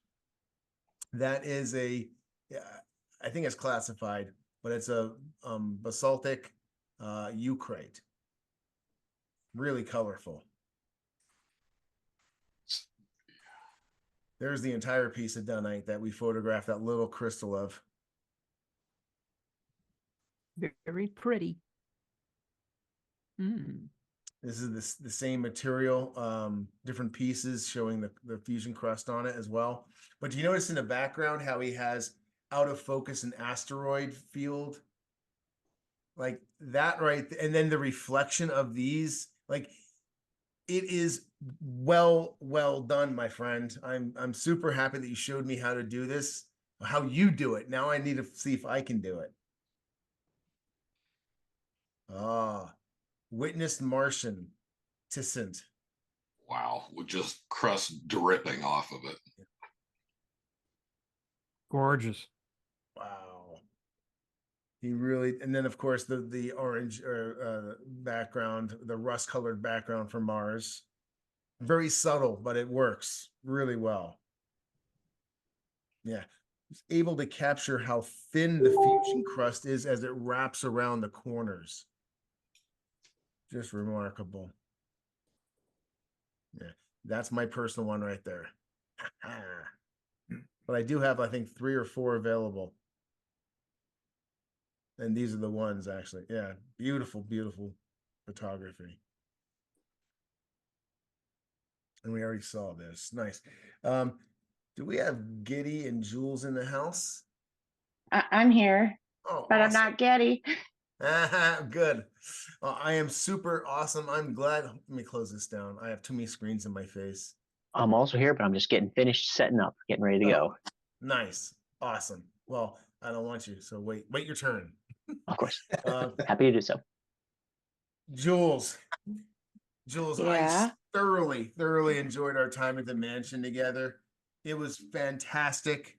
[SPEAKER 1] That is yeah, I think it's classified, but it's a basaltic Eucrite. Really colorful. There's the entire piece of dunite that we photographed that little crystal of.
[SPEAKER 8] Very pretty. Mm.
[SPEAKER 1] This is the same material, different pieces showing the fusion crust on it as well. But you notice in the background how he has out of focus an asteroid field? Like that right, and then the reflection of these, like it is well done, my friend. I'm super happy that you showed me how to do this, how you do it. Now I need to see if I can do it. Ah, witnessed Martian Tissant.
[SPEAKER 5] Wow, with just crust dripping off of it.
[SPEAKER 3] Gorgeous.
[SPEAKER 1] Wow. He really, and then of course the orange background, the rust colored background for Mars. Very subtle, but it works really well. Yeah. It's able to capture how thin the fusion crust is as it wraps around the corners. Just remarkable. Yeah, that's my personal one right there. but I do have, I think, 3 or 4 available. And these are the ones, actually. Yeah, beautiful, beautiful photography. And we already saw this. Nice. Do we have Gedi and Jules in the house?
[SPEAKER 10] I'm here,
[SPEAKER 1] Oh,
[SPEAKER 10] but I'm
[SPEAKER 1] awesome.
[SPEAKER 10] not Gedi.
[SPEAKER 1] Good. I am super awesome. I'm glad. Let me close this down. I have too many screens in my face.
[SPEAKER 11] I'm also here, but I'm just getting finished setting up, getting ready to go.
[SPEAKER 1] Nice. Awesome. Well, I don't want you, so wait your turn.
[SPEAKER 11] Of course.
[SPEAKER 1] Uh,
[SPEAKER 11] Happy to do so.
[SPEAKER 1] Jules,
[SPEAKER 10] Yeah.
[SPEAKER 1] I thoroughly enjoyed our time at the mansion together. It was fantastic.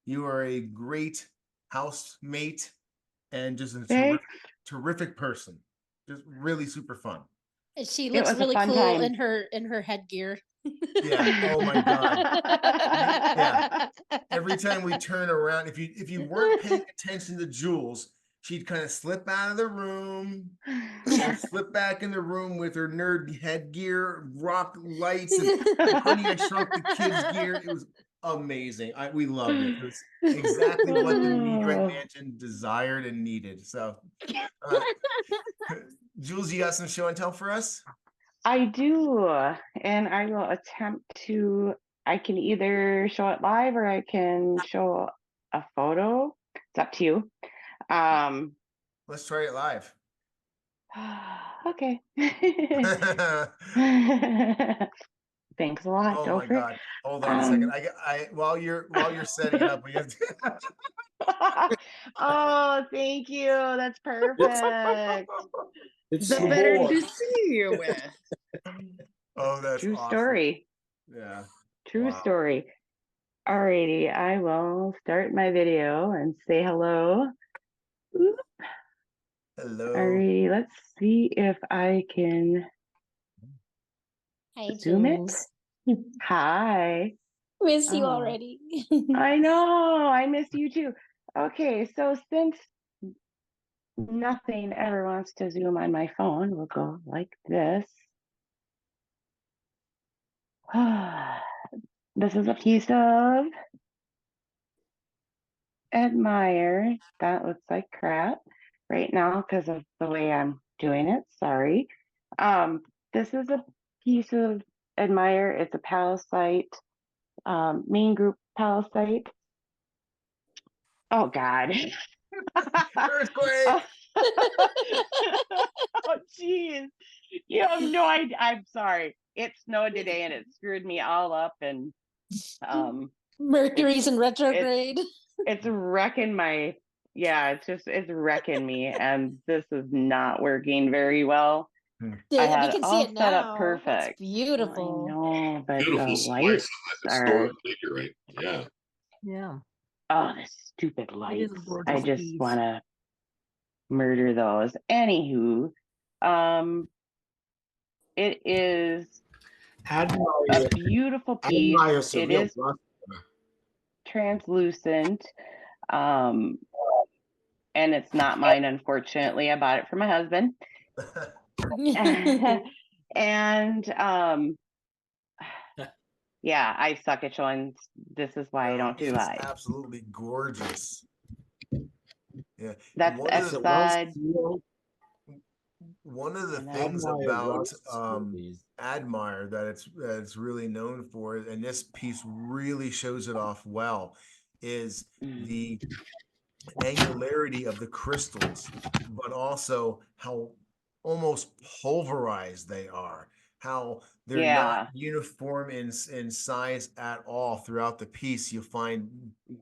[SPEAKER 1] You are a great housemate and just a
[SPEAKER 10] Thanks.
[SPEAKER 1] terrific person. Just really super fun.
[SPEAKER 6] And she
[SPEAKER 10] It
[SPEAKER 6] looks
[SPEAKER 10] was a
[SPEAKER 6] really
[SPEAKER 10] fun
[SPEAKER 6] cool
[SPEAKER 10] time.
[SPEAKER 6] in her headgear.
[SPEAKER 1] Yeah. Oh my God. Yeah. Every time we turn around, if you weren't paying attention to Jules, she'd kind of slip out of the room and slip back in the room with her nerd headgear, rock lights, and Honey, I Shrunk the Kids gear. It was amazing. We loved it. It was exactly what the Meteorite Mansion desired and needed. So, Jules, you got some show and tell for us?
[SPEAKER 10] I do, and I will attempt to. I can either show it live or I can show a photo. It's up to you.
[SPEAKER 1] Let's try it live.
[SPEAKER 10] Okay. Thanks a lot,
[SPEAKER 1] Oh my
[SPEAKER 10] Topher.
[SPEAKER 1] God. Hold on a second. I while you're setting it up, we have to
[SPEAKER 10] Oh, thank you. That's perfect.
[SPEAKER 7] It's
[SPEAKER 2] The
[SPEAKER 7] the
[SPEAKER 2] better
[SPEAKER 7] board.
[SPEAKER 2] to see you with.
[SPEAKER 1] Oh, that's
[SPEAKER 10] True
[SPEAKER 1] awesome.
[SPEAKER 10] story.
[SPEAKER 1] Yeah.
[SPEAKER 10] True
[SPEAKER 1] Wow.
[SPEAKER 10] story. Alrighty, I will start my video and say hello. Oop.
[SPEAKER 1] Hello.
[SPEAKER 10] Alrighty, let's see if I can
[SPEAKER 6] Hi,
[SPEAKER 10] zoom it.
[SPEAKER 6] Jules.
[SPEAKER 10] Hi.
[SPEAKER 6] Miss you
[SPEAKER 10] Oh.
[SPEAKER 6] already.
[SPEAKER 10] I know, I miss you too. Okay, so since nothing ever wants to zoom on my phone, we'll go like this. This is a piece of Admire. That looks like crap right now because of the way I'm doing it. Sorry. This is a piece of Admire. It's a Pallasite, main group Pallasite. Oh God.
[SPEAKER 1] Earthquake.
[SPEAKER 10] Oh geez. You have no idea. I'm sorry. It snowed today and it screwed me all up, and
[SPEAKER 6] Mercury's in retrograde.
[SPEAKER 10] it's wrecking my, yeah, it's wrecking me, and this is not working very well. I had
[SPEAKER 6] we can see
[SPEAKER 10] all
[SPEAKER 6] it
[SPEAKER 10] set up
[SPEAKER 6] now.
[SPEAKER 10] perfect.
[SPEAKER 6] It's beautiful.
[SPEAKER 10] I know, but
[SPEAKER 5] Beautiful
[SPEAKER 10] the
[SPEAKER 5] slice
[SPEAKER 10] lights
[SPEAKER 5] of that
[SPEAKER 10] are,
[SPEAKER 5] historic meteorite. Yeah.
[SPEAKER 8] Yeah.
[SPEAKER 10] oh, the stupid
[SPEAKER 8] It
[SPEAKER 10] lights.
[SPEAKER 8] is a
[SPEAKER 10] I
[SPEAKER 8] gorgeous
[SPEAKER 10] just
[SPEAKER 8] piece.
[SPEAKER 10] want to murder those. Anywho, it is a beautiful piece. It is translucent, and it's not mine, unfortunately. I bought it for my husband. And yeah, I suck at showing. This is why I don't do
[SPEAKER 1] It's
[SPEAKER 10] live.
[SPEAKER 1] absolutely gorgeous. Yeah.
[SPEAKER 10] That's
[SPEAKER 1] One
[SPEAKER 10] F
[SPEAKER 1] of
[SPEAKER 10] side.
[SPEAKER 1] One of the
[SPEAKER 10] And
[SPEAKER 1] things
[SPEAKER 7] Admire
[SPEAKER 1] about
[SPEAKER 7] rusts with these.
[SPEAKER 1] Admire that it's really known for, and this piece really shows it off well, is the angularity of the crystals, but also how almost pulverized they are, how they're not uniform in size at all throughout the piece. You find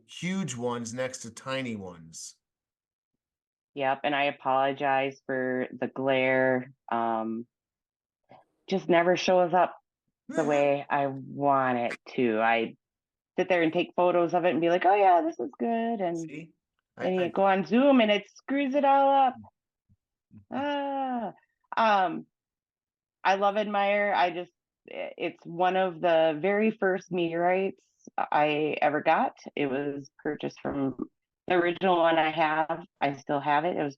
[SPEAKER 1] huge ones next to tiny ones.
[SPEAKER 10] Yep, and I apologize for the glare. Just never shows up the way I want it to. I sit there and take photos of it and be like, oh yeah, this is good. And
[SPEAKER 1] See?
[SPEAKER 10] then you go on Zoom and it screws it all up. I love Admire. It's one of the very first meteorites I ever got. It was purchased from the original one I have. I still have it. It was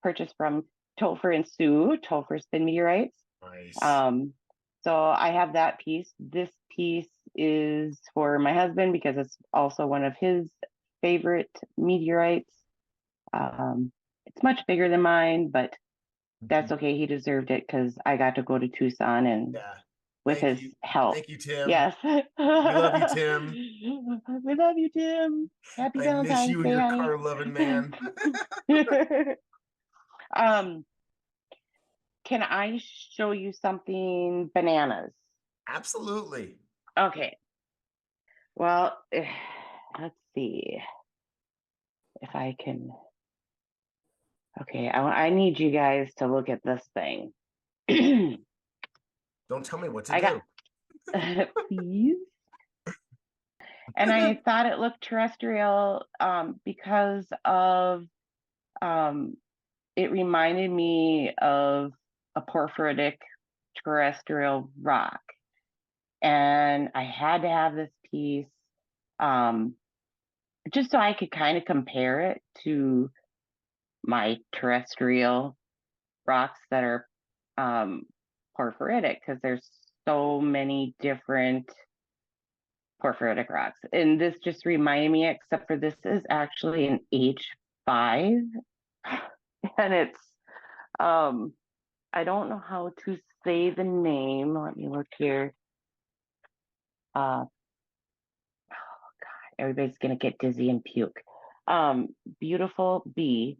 [SPEAKER 10] purchased from Topher and Sue, Topherspin Meteorites.
[SPEAKER 1] Nice.
[SPEAKER 10] So I have that piece. This piece is for my husband because it's also one of his favorite meteorites. It's much bigger than mine, but that's okay. He deserved it because I got to go to Tucson and
[SPEAKER 1] Yeah.
[SPEAKER 10] with
[SPEAKER 1] Thank
[SPEAKER 10] his
[SPEAKER 1] you.
[SPEAKER 10] help.
[SPEAKER 1] Thank you, Tim.
[SPEAKER 10] Yes.
[SPEAKER 1] We love you, Tim.
[SPEAKER 10] We love you, Tim. Happy
[SPEAKER 1] I miss
[SPEAKER 10] Valentine's
[SPEAKER 1] you and
[SPEAKER 10] Day,
[SPEAKER 1] your
[SPEAKER 10] honey.
[SPEAKER 1] car loving man.
[SPEAKER 10] Can I show you something bananas?
[SPEAKER 1] Absolutely.
[SPEAKER 10] Okay. Well, let's see if I can. Okay, I need you guys to look at this thing.
[SPEAKER 1] Don't tell me what to
[SPEAKER 10] I
[SPEAKER 1] do.
[SPEAKER 10] got please. And I thought it looked terrestrial because of it reminded me of a porphyritic terrestrial rock. And I had to have this piece just so I could kind of compare it to my terrestrial rocks that are porphyritic, because there's so many different porphyritic rocks. And this just reminded me, except for this is actually an H5 and it's I don't know how to say the name. Let me look here. Oh God, everybody's gonna get dizzy and puke. Beautiful bee.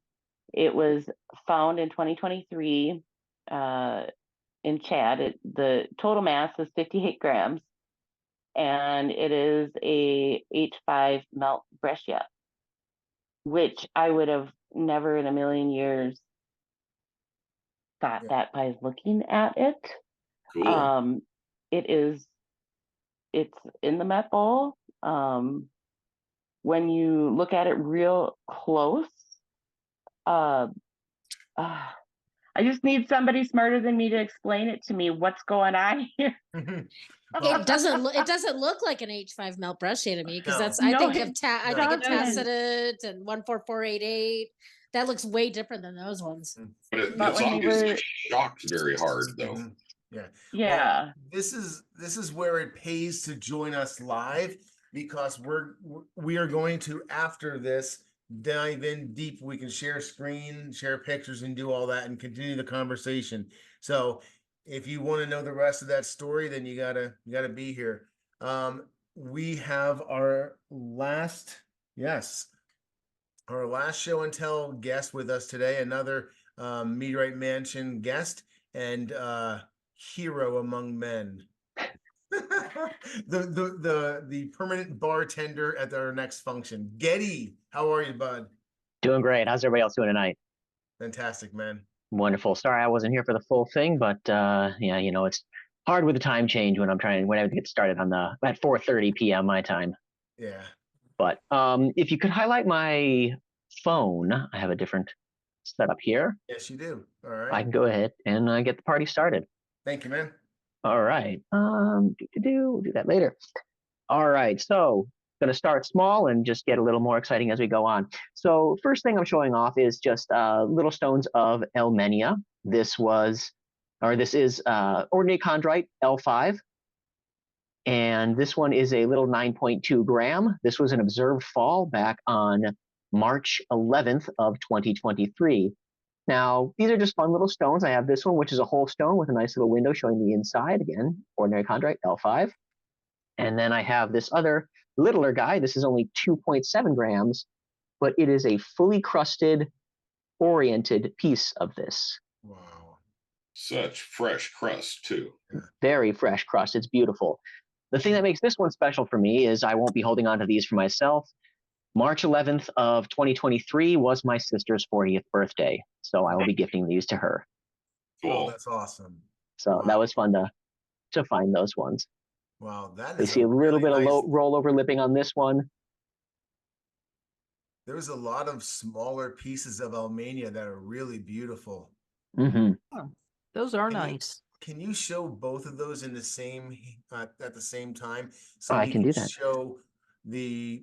[SPEAKER 10] It was found in 2023 in Chad. The total mass is 58 grams, and it is a H5 melt breccia, which I would have never in a million years thought that by looking at it.
[SPEAKER 5] Cool.
[SPEAKER 10] It's in the Met Bowl. When you look at it real close, I just need somebody smarter than me to explain it to me. What's going on here?
[SPEAKER 6] It doesn't look like an H5 melt breccia to me, because
[SPEAKER 1] No.
[SPEAKER 6] that's I
[SPEAKER 10] No,
[SPEAKER 6] think
[SPEAKER 10] it
[SPEAKER 6] of tacit and 14488. That looks way different than those ones.
[SPEAKER 5] But
[SPEAKER 10] But
[SPEAKER 5] it's
[SPEAKER 10] when they
[SPEAKER 5] obviously
[SPEAKER 10] were,
[SPEAKER 5] shocked very hard, though.
[SPEAKER 1] Mhm. Yeah.
[SPEAKER 10] yeah,
[SPEAKER 1] Well, this is where it pays to join us live, because we are going to, after this, dive in deep. We can share screen, share pictures, and do all that and continue the conversation. So if you want to know the rest of that story, then you gotta be here. We have our last show and tell guest with us today, another Meteorite Mansion guest and hero among men. the permanent bartender at our next function. Gedi, how are you, bud?
[SPEAKER 11] Doing great. How's everybody else doing tonight?
[SPEAKER 1] Fantastic, man.
[SPEAKER 11] Wonderful. Sorry I wasn't here for the full thing, but yeah, it's hard with the time change when I have to get started at 4:30 p.m. my time.
[SPEAKER 1] Yeah.
[SPEAKER 11] But if you could highlight my phone, I have a different setup here.
[SPEAKER 1] Yes, you do. All right.
[SPEAKER 11] I can go ahead and get the party started.
[SPEAKER 1] Thank you, man.
[SPEAKER 11] All right. We'll do that later. All right. So going to start small and just get a little more exciting as we go on. So first thing I'm showing off is just little stones of Menia. This is ordinary chondrite L5. And this one is a little 9.2 gram. This was an observed fall back on March 11th of 2023. Now, these are just fun little stones. I have this one, which is a whole stone with a nice little window showing the inside. Again, ordinary chondrite L5. And then I have this other littler guy. This is only 2.7 grams, but it is a fully crusted, oriented piece of this.
[SPEAKER 1] Wow.
[SPEAKER 5] Such fresh crust, too.
[SPEAKER 11] Very fresh crust. It's beautiful. The thing that makes this one special for me is I won't be holding on to these for myself. March 11th of 2023 was my sister's 40th birthday, so I will be gifting these to her.
[SPEAKER 5] Cool.
[SPEAKER 1] Oh, that's awesome.
[SPEAKER 11] So that was fun to find those ones.
[SPEAKER 1] Wow, that is.
[SPEAKER 11] You see a little
[SPEAKER 1] really
[SPEAKER 11] bit
[SPEAKER 1] nice...
[SPEAKER 11] of rollover lipping on this one.
[SPEAKER 1] There's a lot of smaller pieces of Albania that are really beautiful.
[SPEAKER 11] Mm-hmm.
[SPEAKER 8] Oh, those are nice.
[SPEAKER 1] Can you show both of those in the same at the same time? So
[SPEAKER 11] I can do that.
[SPEAKER 1] Show a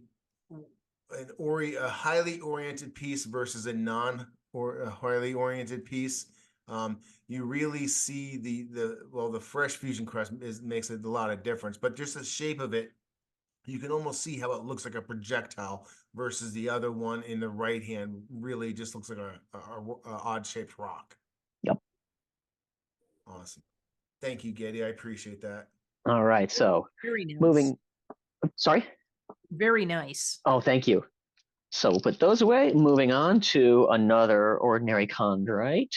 [SPEAKER 1] highly oriented piece versus a highly oriented piece. You really see the fresh fusion crust makes a lot of difference, but just the shape of it, you can almost see how it looks like a projectile versus the other one in the right hand really just looks like a odd shaped rock.
[SPEAKER 11] Yep.
[SPEAKER 1] Awesome. Thank you, Gedi. I appreciate that.
[SPEAKER 11] All right. So
[SPEAKER 8] Very nice.
[SPEAKER 11] moving. Sorry.
[SPEAKER 8] Very nice.
[SPEAKER 11] Oh, thank you. So we'll put those away. Moving on to another ordinary chondrite.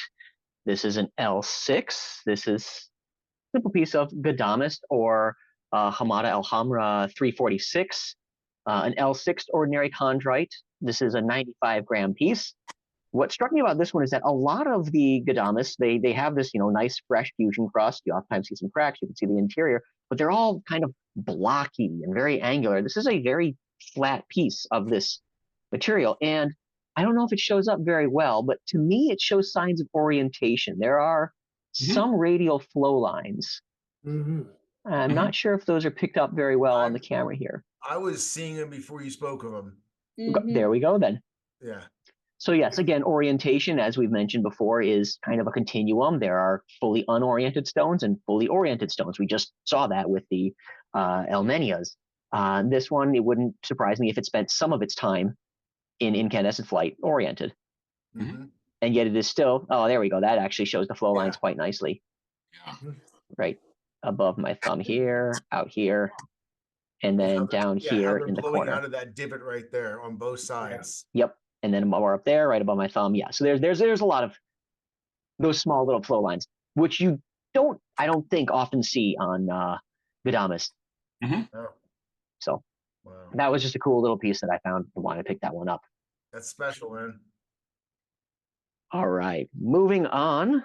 [SPEAKER 11] This is an L6. This is a simple piece of Gadamus or Hamada Alhamra 346, an L6 ordinary chondrite. This is a 95-gram piece. What struck me about this one is that a lot of the Gadamus, they have this, nice fresh fusion crust. You oftentimes see some cracks. You can see the interior, but they're all kind of blocky and very angular. This is a very flat piece of this material, and I don't know if it shows up very well, but to me, it shows signs of orientation. There are some radial flow lines. I'm not sure if those are picked up very well on the camera here.
[SPEAKER 1] I was seeing them before you spoke of them.
[SPEAKER 11] There we go then.
[SPEAKER 1] Yeah.
[SPEAKER 11] So yes, again, orientation, as we've mentioned before, is kind of a continuum. There are fully unoriented stones and fully oriented stones. We just saw that with the Menias. This one, it wouldn't surprise me if it spent some of its time in incandescent flight oriented. And yet it is still, oh, there we go. That actually shows the flow lines quite nicely.
[SPEAKER 5] Yeah.
[SPEAKER 11] Right above my thumb here, out here, and then down here in the corner.
[SPEAKER 1] Out of that divot right there on both sides.
[SPEAKER 11] Yep. And then more up there, right above my thumb. Yeah. So there's a lot of those small little flow lines, which you I don't think often see on Gadamus. So that was just a cool little piece that I found. I wanted to pick that one up.
[SPEAKER 1] That's special, man.
[SPEAKER 11] All right, moving on.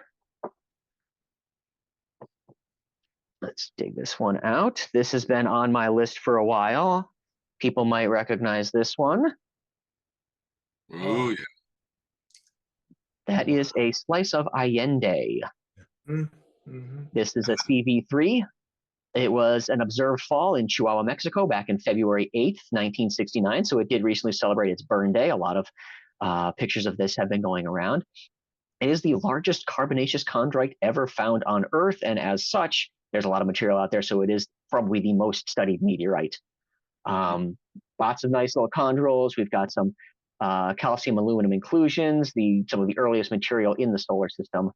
[SPEAKER 11] Let's dig this one out. This has been on my list for a while. People might recognize this one.
[SPEAKER 5] Oh, yeah.
[SPEAKER 11] That is a slice of Allende. This is a CV3. It was an observed fall in Chihuahua, Mexico back in February 8th, 1969. So it did recently celebrate its burn day. A lot of pictures of this have been going around. It is the largest carbonaceous chondrite ever found on Earth. And as such, there's a lot of material out there. So it is probably the most studied meteorite. Lots of nice little chondrules. We've got some calcium aluminum inclusions, some of the earliest material in the solar system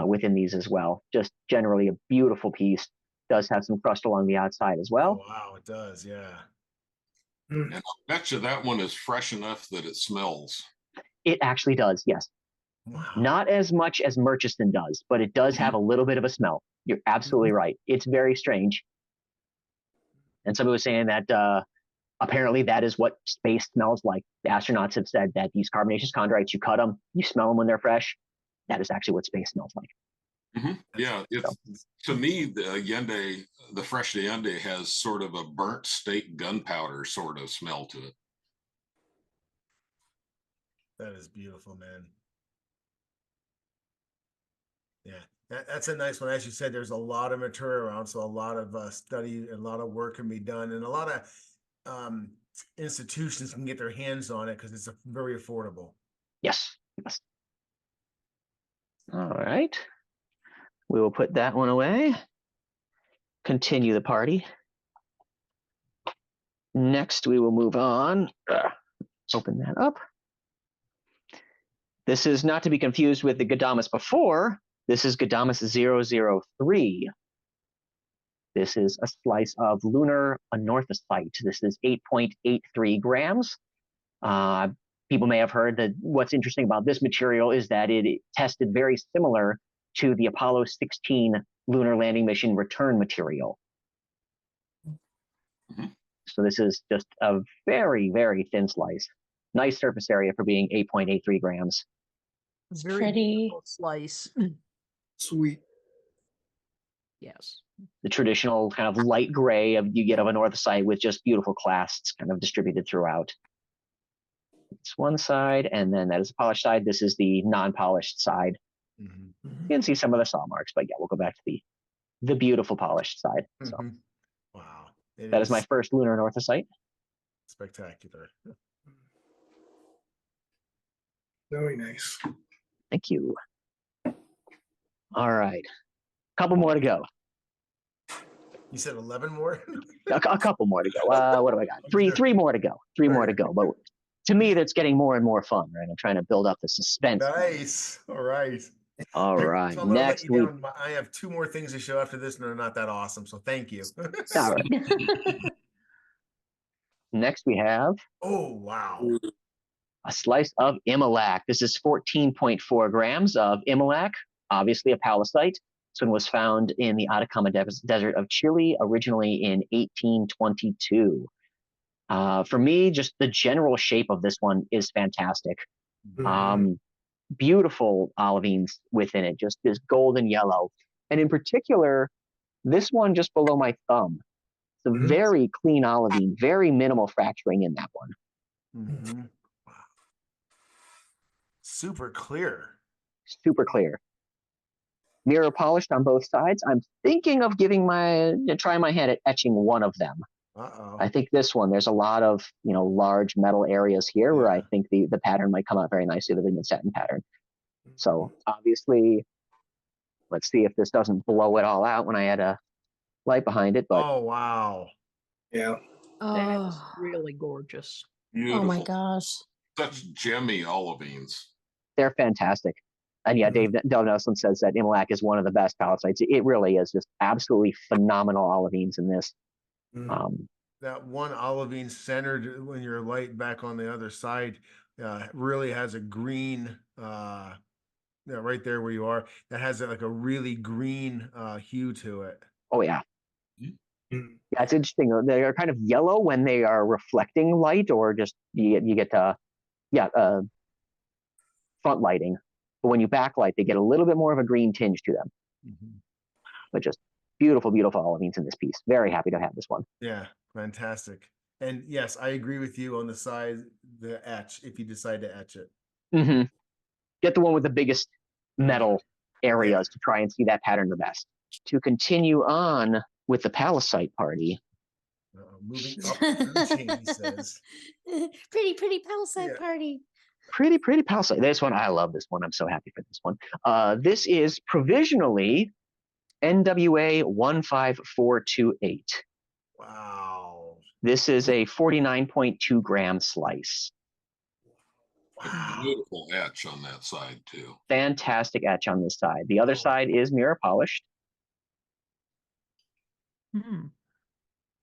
[SPEAKER 11] within these as well. Just generally a beautiful piece. Does have some crust along the outside as well.
[SPEAKER 1] Oh, wow, it does, yeah.
[SPEAKER 5] And I bet you that one is fresh enough that it smells.
[SPEAKER 11] It actually does, yes.
[SPEAKER 1] Wow.
[SPEAKER 11] Not as much as Murchison does, but it does have a little bit of a smell. You're absolutely right. It's very strange. And somebody was saying that apparently that is what space smells like. The astronauts have said that these carbonaceous chondrites, you cut them, you smell them when they're fresh. That is actually what space smells like.
[SPEAKER 5] Yeah, to me, the fresh Allende has sort of a burnt steak gunpowder sort of smell to it.
[SPEAKER 1] That is beautiful, man. Yeah, that's a nice one. As you said, there's a lot of material around, so a lot of study, a lot of work can be done, and a lot of institutions can get their hands on it because it's very affordable.
[SPEAKER 11] Yes. All right. We will put that one away. Continue the party. Next, we will move on. Open that up. This is not to be confused with the Gadamus before. This is Gadamus 003. This is a slice of lunar anorthosite. This is 8.83 grams. People may have heard that what's interesting about this material is that it tested very similar to the Apollo 16 lunar landing mission return material. So this is just a very, very thin slice. Nice surface area for being 8.83 grams.
[SPEAKER 8] Very
[SPEAKER 6] pretty.
[SPEAKER 8] beautiful slice.
[SPEAKER 7] Sweet.
[SPEAKER 8] Yes.
[SPEAKER 11] The traditional kind of light gray you get of an anorthosite with just beautiful clasts kind of distributed throughout. It's one side, and then that is the polished side. This is the non-polished side. You can see some of the saw marks, but yeah, we'll go back to the beautiful polished side. So
[SPEAKER 1] Wow.
[SPEAKER 11] that is my first lunar anorthosite.
[SPEAKER 1] Spectacular.
[SPEAKER 7] Very nice.
[SPEAKER 11] Thank you. All right. Couple more to go.
[SPEAKER 1] You said 11 more?
[SPEAKER 11] A couple more to go. What do I got? Three more to go. Three more to go. But to me, that's getting more and more fun, right? I'm trying to build up the suspense.
[SPEAKER 1] Nice. All right.
[SPEAKER 11] All right.
[SPEAKER 1] So I'm gonna let
[SPEAKER 11] Next
[SPEAKER 1] you
[SPEAKER 11] week.
[SPEAKER 1] down. I have 2 more things to show after this, and they're not that awesome. So thank you.
[SPEAKER 11] All right. Next, we have
[SPEAKER 1] Oh, wow.
[SPEAKER 11] a slice of Imilac. This is 14.4 grams of Imilac, obviously a pallasite. This one was found in the Atacama Desert of Chile, originally in 1822. For me, just the general shape of this one is fantastic. Beautiful olivines within it, just this golden yellow. And in particular, this one just below my thumb. It's a very clean olivine, very minimal fracturing in that one.
[SPEAKER 1] Wow. Super clear.
[SPEAKER 11] Super clear. Mirror polished on both sides. I'm thinking of trying my hand at etching one of them.
[SPEAKER 1] Uh-oh.
[SPEAKER 11] I think this one, there's a lot of, large metal areas here where I think the pattern might come out very nicely, the lignin satin pattern. So obviously, let's see if this doesn't blow it all out when I add a light behind it. But
[SPEAKER 1] oh, wow.
[SPEAKER 7] Yeah.
[SPEAKER 8] That's
[SPEAKER 6] Oh,
[SPEAKER 8] really gorgeous.
[SPEAKER 5] Beautiful.
[SPEAKER 6] oh my gosh.
[SPEAKER 5] Such gemmy olivines.
[SPEAKER 11] they're fantastic. And yeah, Dave Nelson says that Imilac is one of the best pallasites. It really is just absolutely phenomenal olivines in this.
[SPEAKER 1] That one olivine centered when you're light back on the other side really has a green, right there where you are, that has like a really green hue to it.
[SPEAKER 11] Oh, yeah. Yeah, it's interesting. They are kind of yellow when they are reflecting light, or just you get front lighting. But when you backlight, they get a little bit more of a green tinge to them. But just beautiful, beautiful olivines in this piece. Very happy to have this one.
[SPEAKER 1] Yeah, fantastic. And yes, I agree with you on the size, the etch, if you decide to etch it.
[SPEAKER 11] Get the one with the biggest metal areas to try and see that pattern the best. To continue on with the pallasite party.
[SPEAKER 1] Moving up the chain, he says.
[SPEAKER 6] Pretty pallasite party.
[SPEAKER 11] Pretty pallasite. This one, I love this one. I'm so happy for this one. This is provisionally NWA 15428.
[SPEAKER 1] Wow.
[SPEAKER 11] This is a 49.2 gram slice.
[SPEAKER 5] A beautiful etch on that side too.
[SPEAKER 11] Fantastic etch on this side. The other side is mirror polished.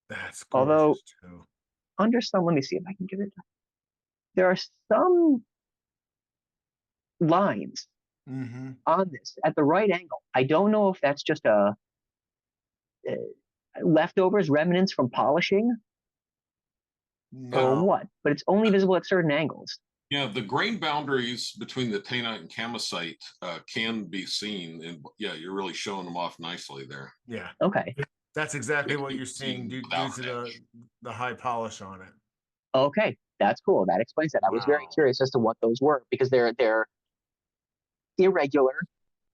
[SPEAKER 1] That's gorgeous.
[SPEAKER 11] Although
[SPEAKER 1] too.
[SPEAKER 11] under some, let me see if I can get it. There are some lines on this at the right angle. I don't know if that's just a leftovers, remnants from polishing, or what, but it's only visible at certain angles.
[SPEAKER 5] Yeah, the grain boundaries between the taenite and camosite can be seen, and yeah, you're really showing them off nicely there.
[SPEAKER 1] Yeah.
[SPEAKER 11] Okay.
[SPEAKER 1] That's exactly what you're seeing due to the high polish on it.
[SPEAKER 11] Okay, that's cool. That explains that. I was very curious as to what those were, because they're irregular,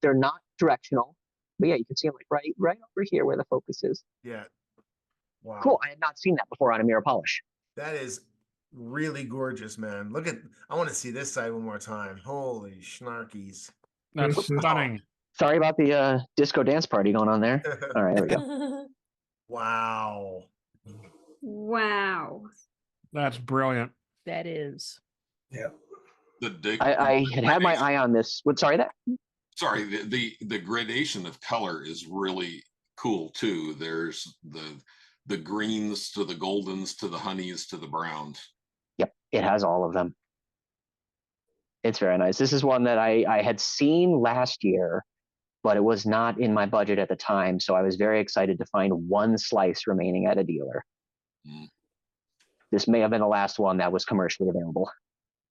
[SPEAKER 11] they're not directional. But yeah, you can see them like right over here where the focus is.
[SPEAKER 1] Yeah. Wow.
[SPEAKER 11] Cool. I had not seen that before on a mirror polish.
[SPEAKER 1] That is really gorgeous, man. Look at, I want to see this side one more time. Holy schnarkies.
[SPEAKER 3] That's stunning.
[SPEAKER 11] Sorry about the disco dance party going on there. All right, there we go.
[SPEAKER 1] Wow.
[SPEAKER 9] Wow.
[SPEAKER 3] That's brilliant.
[SPEAKER 8] That is.
[SPEAKER 7] Yeah.
[SPEAKER 11] I had my eye on this. Sorry,
[SPEAKER 5] the gradation of color is really cool too. There's the greens to the goldens to the honeys to the browns.
[SPEAKER 11] Yep, it has all of them. It's very nice. This is one that I had seen last year, but it was not in my budget at the time. So I was very excited to find one slice remaining at a dealer. This may have been the last one that was commercially available.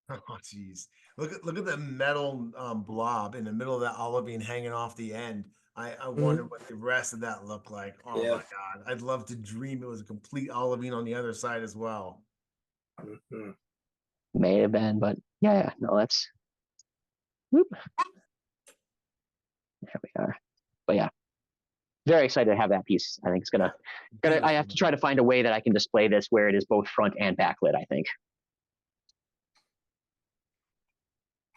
[SPEAKER 1] Oh, geez. Look at the metal blob in the middle of that olivine hanging off the end. I wonder what the rest of that looked like. Oh my God. I'd love to dream it was a complete olivine on the other side as well.
[SPEAKER 11] May have been, but yeah, no, that's whoop. There we are. But yeah, very excited to have that piece. I think it's gonna I have to try to find a way that I can display this where it is both front and backlit, I think.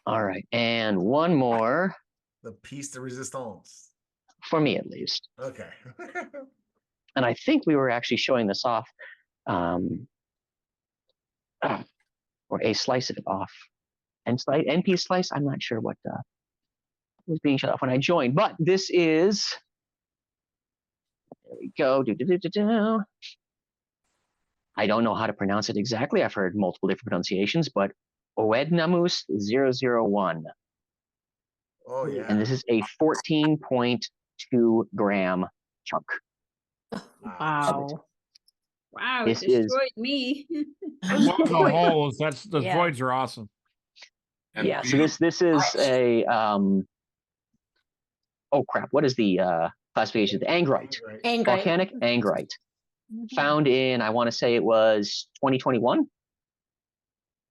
[SPEAKER 11] All right, and one more.
[SPEAKER 1] The piece de resistance.
[SPEAKER 11] for me at least.
[SPEAKER 1] Okay.
[SPEAKER 11] And I think we were actually showing this off, or a slice of it off. And NP slice, I'm not sure what was being shut off when I joined, but this is, there we go. I don't know how to pronounce it exactly. I've heard multiple different pronunciations, but Oued Namous 001.
[SPEAKER 1] Oh yeah.
[SPEAKER 11] And this is a 14.2 gram chunk.
[SPEAKER 2] Wow.
[SPEAKER 9] Wow,
[SPEAKER 11] This
[SPEAKER 9] it
[SPEAKER 11] is-
[SPEAKER 9] destroyed me.
[SPEAKER 3] I love the holes. The
[SPEAKER 8] Yeah.
[SPEAKER 3] voids are awesome.
[SPEAKER 5] And
[SPEAKER 11] Yeah, so this is a oh crap, what is the classification? The Angrite.
[SPEAKER 2] Angrite.
[SPEAKER 11] Volcanic Angrite. Found in, I want to say it was 2021,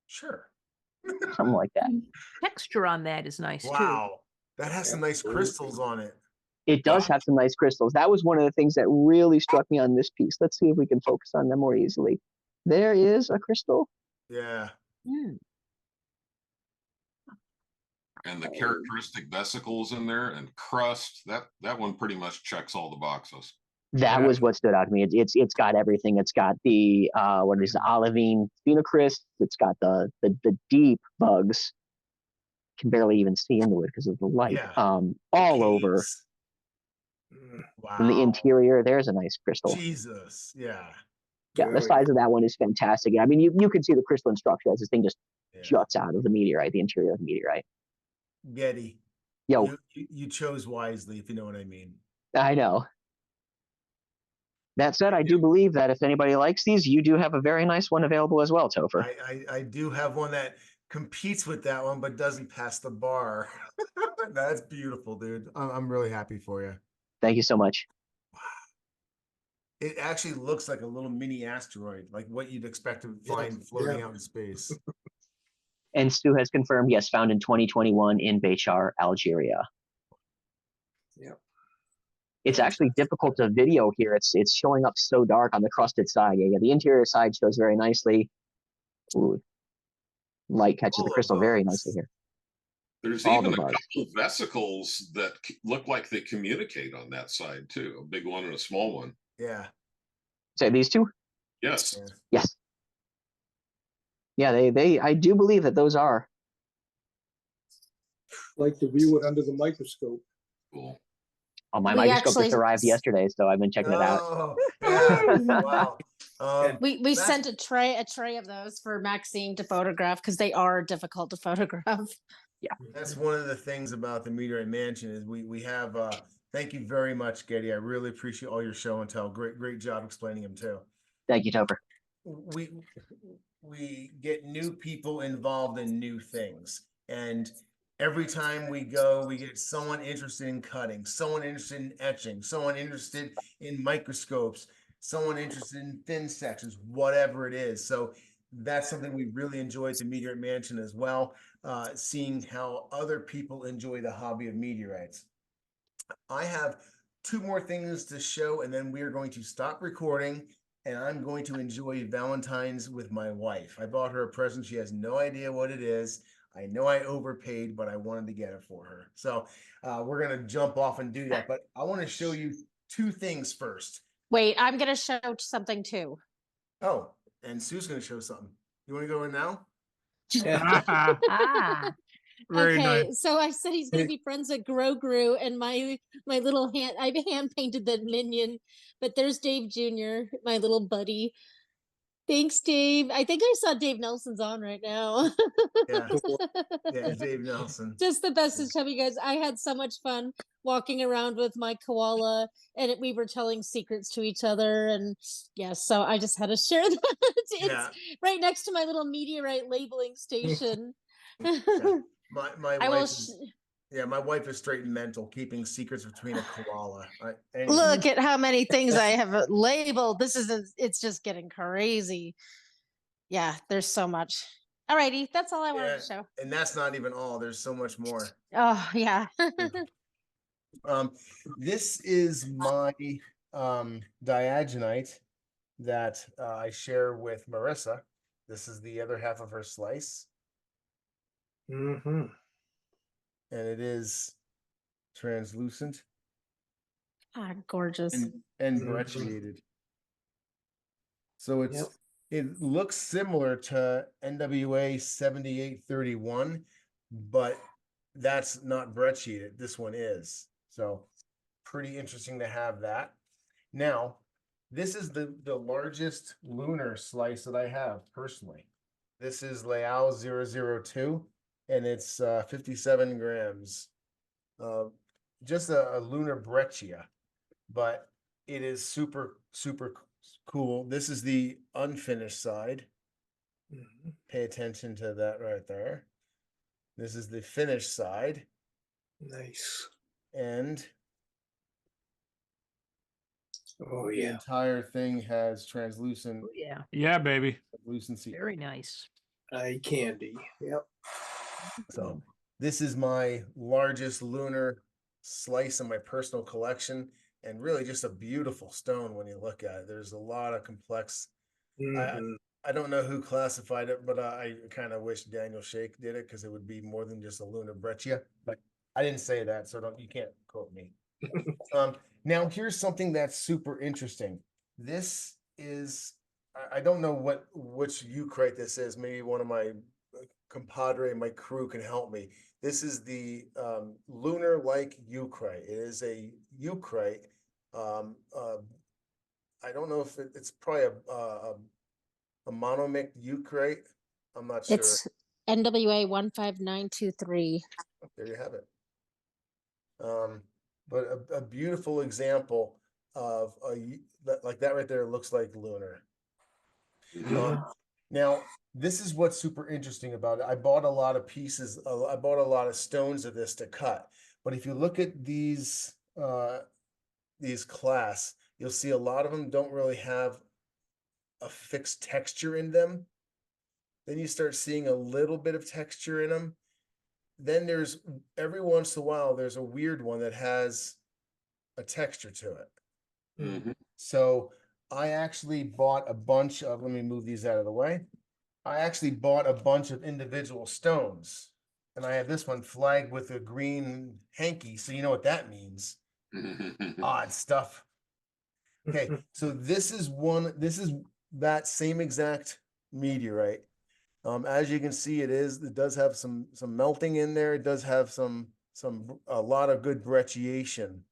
[SPEAKER 1] Sure.
[SPEAKER 11] something like that.
[SPEAKER 8] Texture on that is nice too.
[SPEAKER 1] Wow. That has some nice crystals on it.
[SPEAKER 11] It does have some nice crystals. That was one of the things that really struck me on this piece. Let's see if we can focus on them more easily. There is a crystal.
[SPEAKER 1] Yeah.
[SPEAKER 5] and the characteristic vesicles in there and crust, that one pretty much checks all the boxes.
[SPEAKER 11] That was what stood out to me. It's got everything. It's got the what is the olivine phenocryst. It's got the deep bugs. Can barely even see into it because of the light.
[SPEAKER 1] Yeah.
[SPEAKER 11] All over.
[SPEAKER 1] Wow.
[SPEAKER 11] In the interior, there's a nice crystal.
[SPEAKER 1] Jesus. Yeah.
[SPEAKER 11] Yeah, the size of that one is fantastic. I mean, you can see the crystalline structure as this thing just
[SPEAKER 1] Yeah.
[SPEAKER 11] juts out of the meteorite, the interior of the meteorite.
[SPEAKER 1] Gedi.
[SPEAKER 11] Yo,
[SPEAKER 1] You chose wisely, if you know what I mean.
[SPEAKER 11] I know. That said, I do believe that if anybody likes these, you do have a very nice one available as well, Topher.
[SPEAKER 1] I do have one that competes with that one, but doesn't pass the bar. That's beautiful, dude. I'm really happy for you.
[SPEAKER 11] Thank you so much.
[SPEAKER 1] It actually looks like a little mini asteroid, like what you'd expect to find floating out in space.
[SPEAKER 11] And Stu has confirmed, yes, found in 2021 in Béchar, Algeria.
[SPEAKER 7] Yeah.
[SPEAKER 11] It's actually difficult to video here. It's showing up so dark on the crusted side. Yeah, the interior side shows very nicely. Ooh. Light catches the crystal very nicely here.
[SPEAKER 5] There's
[SPEAKER 11] All
[SPEAKER 5] even
[SPEAKER 11] the
[SPEAKER 5] a
[SPEAKER 11] bugs.
[SPEAKER 5] couple of vesicles that look like they communicate on that side too. A big one and a small one.
[SPEAKER 1] Yeah.
[SPEAKER 11] Say these two?
[SPEAKER 5] Yes.
[SPEAKER 11] Yes. Yeah, they I do believe that those are.
[SPEAKER 7] Like to view it under the microscope.
[SPEAKER 5] Cool.
[SPEAKER 11] Oh, my
[SPEAKER 2] We
[SPEAKER 11] microscope
[SPEAKER 2] actually-
[SPEAKER 11] just arrived yesterday, so I've been checking it out.
[SPEAKER 1] Oh, yeah. Wow.
[SPEAKER 2] We
[SPEAKER 1] That's-
[SPEAKER 2] sent a tray of those for Maxime to photograph because they are difficult to photograph.
[SPEAKER 1] That's one of the things about the Meteorite Mansion is we have thank you very much, Gedi. I really appreciate all your show and tell. Great job explaining them too.
[SPEAKER 11] Thank you, Topher.
[SPEAKER 1] We get new people involved in new things, and every time we go, we get someone interested in cutting, someone interested in etching, someone interested in microscopes, someone interested in thin sections, whatever it is. So that's something we really enjoy at the Meteorite Mansion as well, seeing how other people enjoy the hobby of meteorites. I have two more things to show, and then we are going to stop recording, and I'm going to enjoy Valentine's with my wife. I bought her a present. She has no idea what it is. I know I overpaid, but I wanted to get it for her. So we're going to jump off and do that. But I want to show you two things first.
[SPEAKER 2] Wait, I'm gonna show something too.
[SPEAKER 1] Oh, and Sue's going to show something. You want to go in now?
[SPEAKER 8] Ah,
[SPEAKER 3] Very
[SPEAKER 2] Okay,
[SPEAKER 3] nice.
[SPEAKER 2] so I said he's gonna be friends with Gro, and my little hand, I hand painted the minion, but there's Dave Jr., my little buddy. Thanks, Dave. I think I saw Dave Nelson's on right now.
[SPEAKER 1] Yeah. Yeah, Dave Nelson.
[SPEAKER 2] Just the best to tell you guys. I had so much fun walking around with my koala, and we were telling secrets to each other. And yeah, so I just had to share that. It's
[SPEAKER 1] Yeah.
[SPEAKER 2] right next to my little meteorite labeling station.
[SPEAKER 1] My
[SPEAKER 2] I will.
[SPEAKER 1] wife is, yeah, my wife is straight mental, keeping secrets between a koala. Anyway.
[SPEAKER 2] Look at how many things I have labeled. It's just getting crazy. Yeah, there's so much. Alrighty, that's all I wanted
[SPEAKER 1] Yeah,
[SPEAKER 2] to show.
[SPEAKER 1] and that's not even all. There's so much more.
[SPEAKER 2] Oh, yeah.
[SPEAKER 1] This is my Diogenite that I share with Marissa. This is the other half of her slice,
[SPEAKER 7] Mm-hmm.
[SPEAKER 1] and it is translucent
[SPEAKER 6] Ah, gorgeous.
[SPEAKER 1] and
[SPEAKER 7] Mhm.
[SPEAKER 1] brecciated. So it's
[SPEAKER 7] Yep.
[SPEAKER 1] it looks similar to NWA 7831, but that's not brecciated. This one is. So pretty interesting to have that. Now, this is the largest lunar slice that I have personally. This is Leao 002, and it's 57 grams. Just a lunar breccia, but it is super, super cool. This is the unfinished side.
[SPEAKER 7] Mhm.
[SPEAKER 1] Pay attention to that right there. This is the finished side,
[SPEAKER 7] Nice.
[SPEAKER 1] and
[SPEAKER 7] Oh,
[SPEAKER 1] the
[SPEAKER 7] yeah.
[SPEAKER 1] entire thing has translucent
[SPEAKER 8] Oh, yeah.
[SPEAKER 3] Yeah, baby.
[SPEAKER 1] translucency.
[SPEAKER 8] Very nice.
[SPEAKER 7] Eye candy. Yep.
[SPEAKER 1] So this is my largest lunar slice in my personal collection, and really just a beautiful stone when you look at it. There's a lot of complex.
[SPEAKER 7] Mhm.
[SPEAKER 1] I don't know who classified it, but I kind of wish Daniel Shake did it because it would be more than just a lunar breccia. But I didn't say that, so you can't quote me. Now here's something that's super interesting. This is I don't know which Eucrite this is. Maybe one of my compadre, my crew can help me. This is the lunar like Eucrite. It is a Eucrite. I don't know if it's probably a monomic Eucrite. I'm not sure.
[SPEAKER 6] It's NWA 15923.
[SPEAKER 1] There you have it. But a beautiful example of like that right there looks like lunar. Now, this is what's super interesting about it. I bought a lot of pieces. I bought a lot of stones of this to cut. But if you look at these class, you'll see a lot of them don't really have a fixed texture in them. Then you start seeing a little bit of texture in them. Then there's every once in a while, there's a weird one that has a texture to it.
[SPEAKER 5] Mhm.
[SPEAKER 1] So I actually bought a bunch of, let me move these out of the way. I actually bought a bunch of individual stones, and I have this one flagged with a green hanky. So you know what that means. Odd stuff. Okay, so this is that same exact meteorite. As you can see, it does have some melting in there. It does have a lot of good brecciation.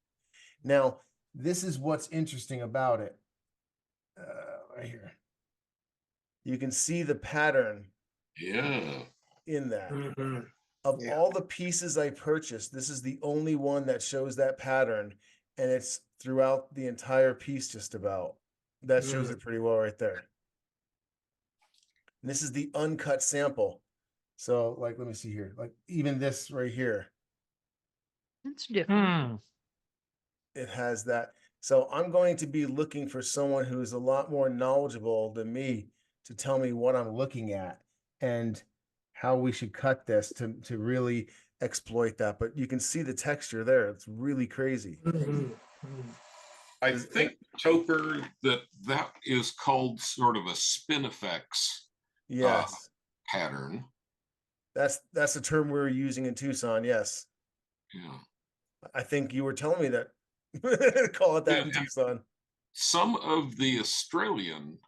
[SPEAKER 1] Now, this is what's interesting about it. Right here. You can see the pattern
[SPEAKER 5] Yeah.
[SPEAKER 1] in that.
[SPEAKER 7] Mhm.
[SPEAKER 1] Of
[SPEAKER 7] Yeah.
[SPEAKER 1] all the pieces I purchased, this is the only one that shows that pattern, and it's throughout the entire piece just about. That shows it pretty well right there. And this is the uncut sample. So, like, let me see here. Like, even this right here,
[SPEAKER 8] That's different.
[SPEAKER 3] Hmm.
[SPEAKER 1] it has that. So I'm going to be looking for someone who's a lot more knowledgeable than me to tell me what I'm looking at and how we should cut this to really exploit that. But you can see the texture there. It's really crazy.
[SPEAKER 7] Mhm.
[SPEAKER 5] I think, Topher, that is called sort of a spin effects
[SPEAKER 1] Yes.
[SPEAKER 5] pattern.
[SPEAKER 1] That's the term we're using in Tucson. Yes.
[SPEAKER 5] Yeah.
[SPEAKER 1] I think you were telling me that. Call it that in
[SPEAKER 5] Yeah.
[SPEAKER 1] Tucson.
[SPEAKER 5] Some of the Australian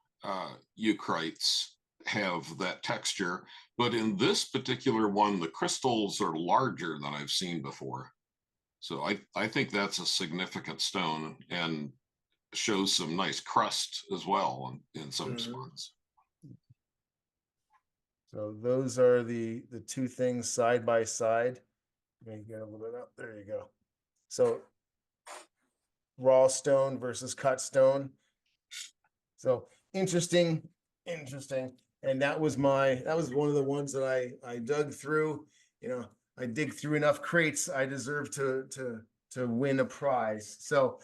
[SPEAKER 5] Eucrites have that texture, but in this particular one, the crystals are larger than I've seen before. So I think that's a significant stone and shows some nice crust as well in some spots.
[SPEAKER 1] So those are the two things side by side. Let me get a little bit up. There you go. So raw stone versus cut stone. So interesting. And that was one of the ones that I dug through. You know, I dig through enough crates. I deserve to win a prize. So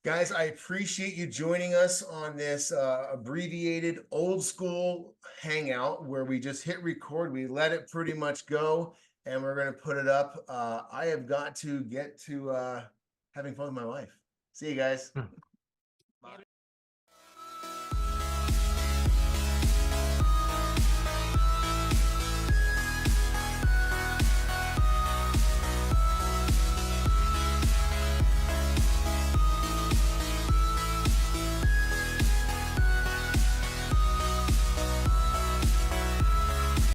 [SPEAKER 1] guys, I appreciate you joining us on this abbreviated old school hangout where we just hit record. We let it pretty much go and we're going to put it up. I have got to get to having fun with my wife. See you guys.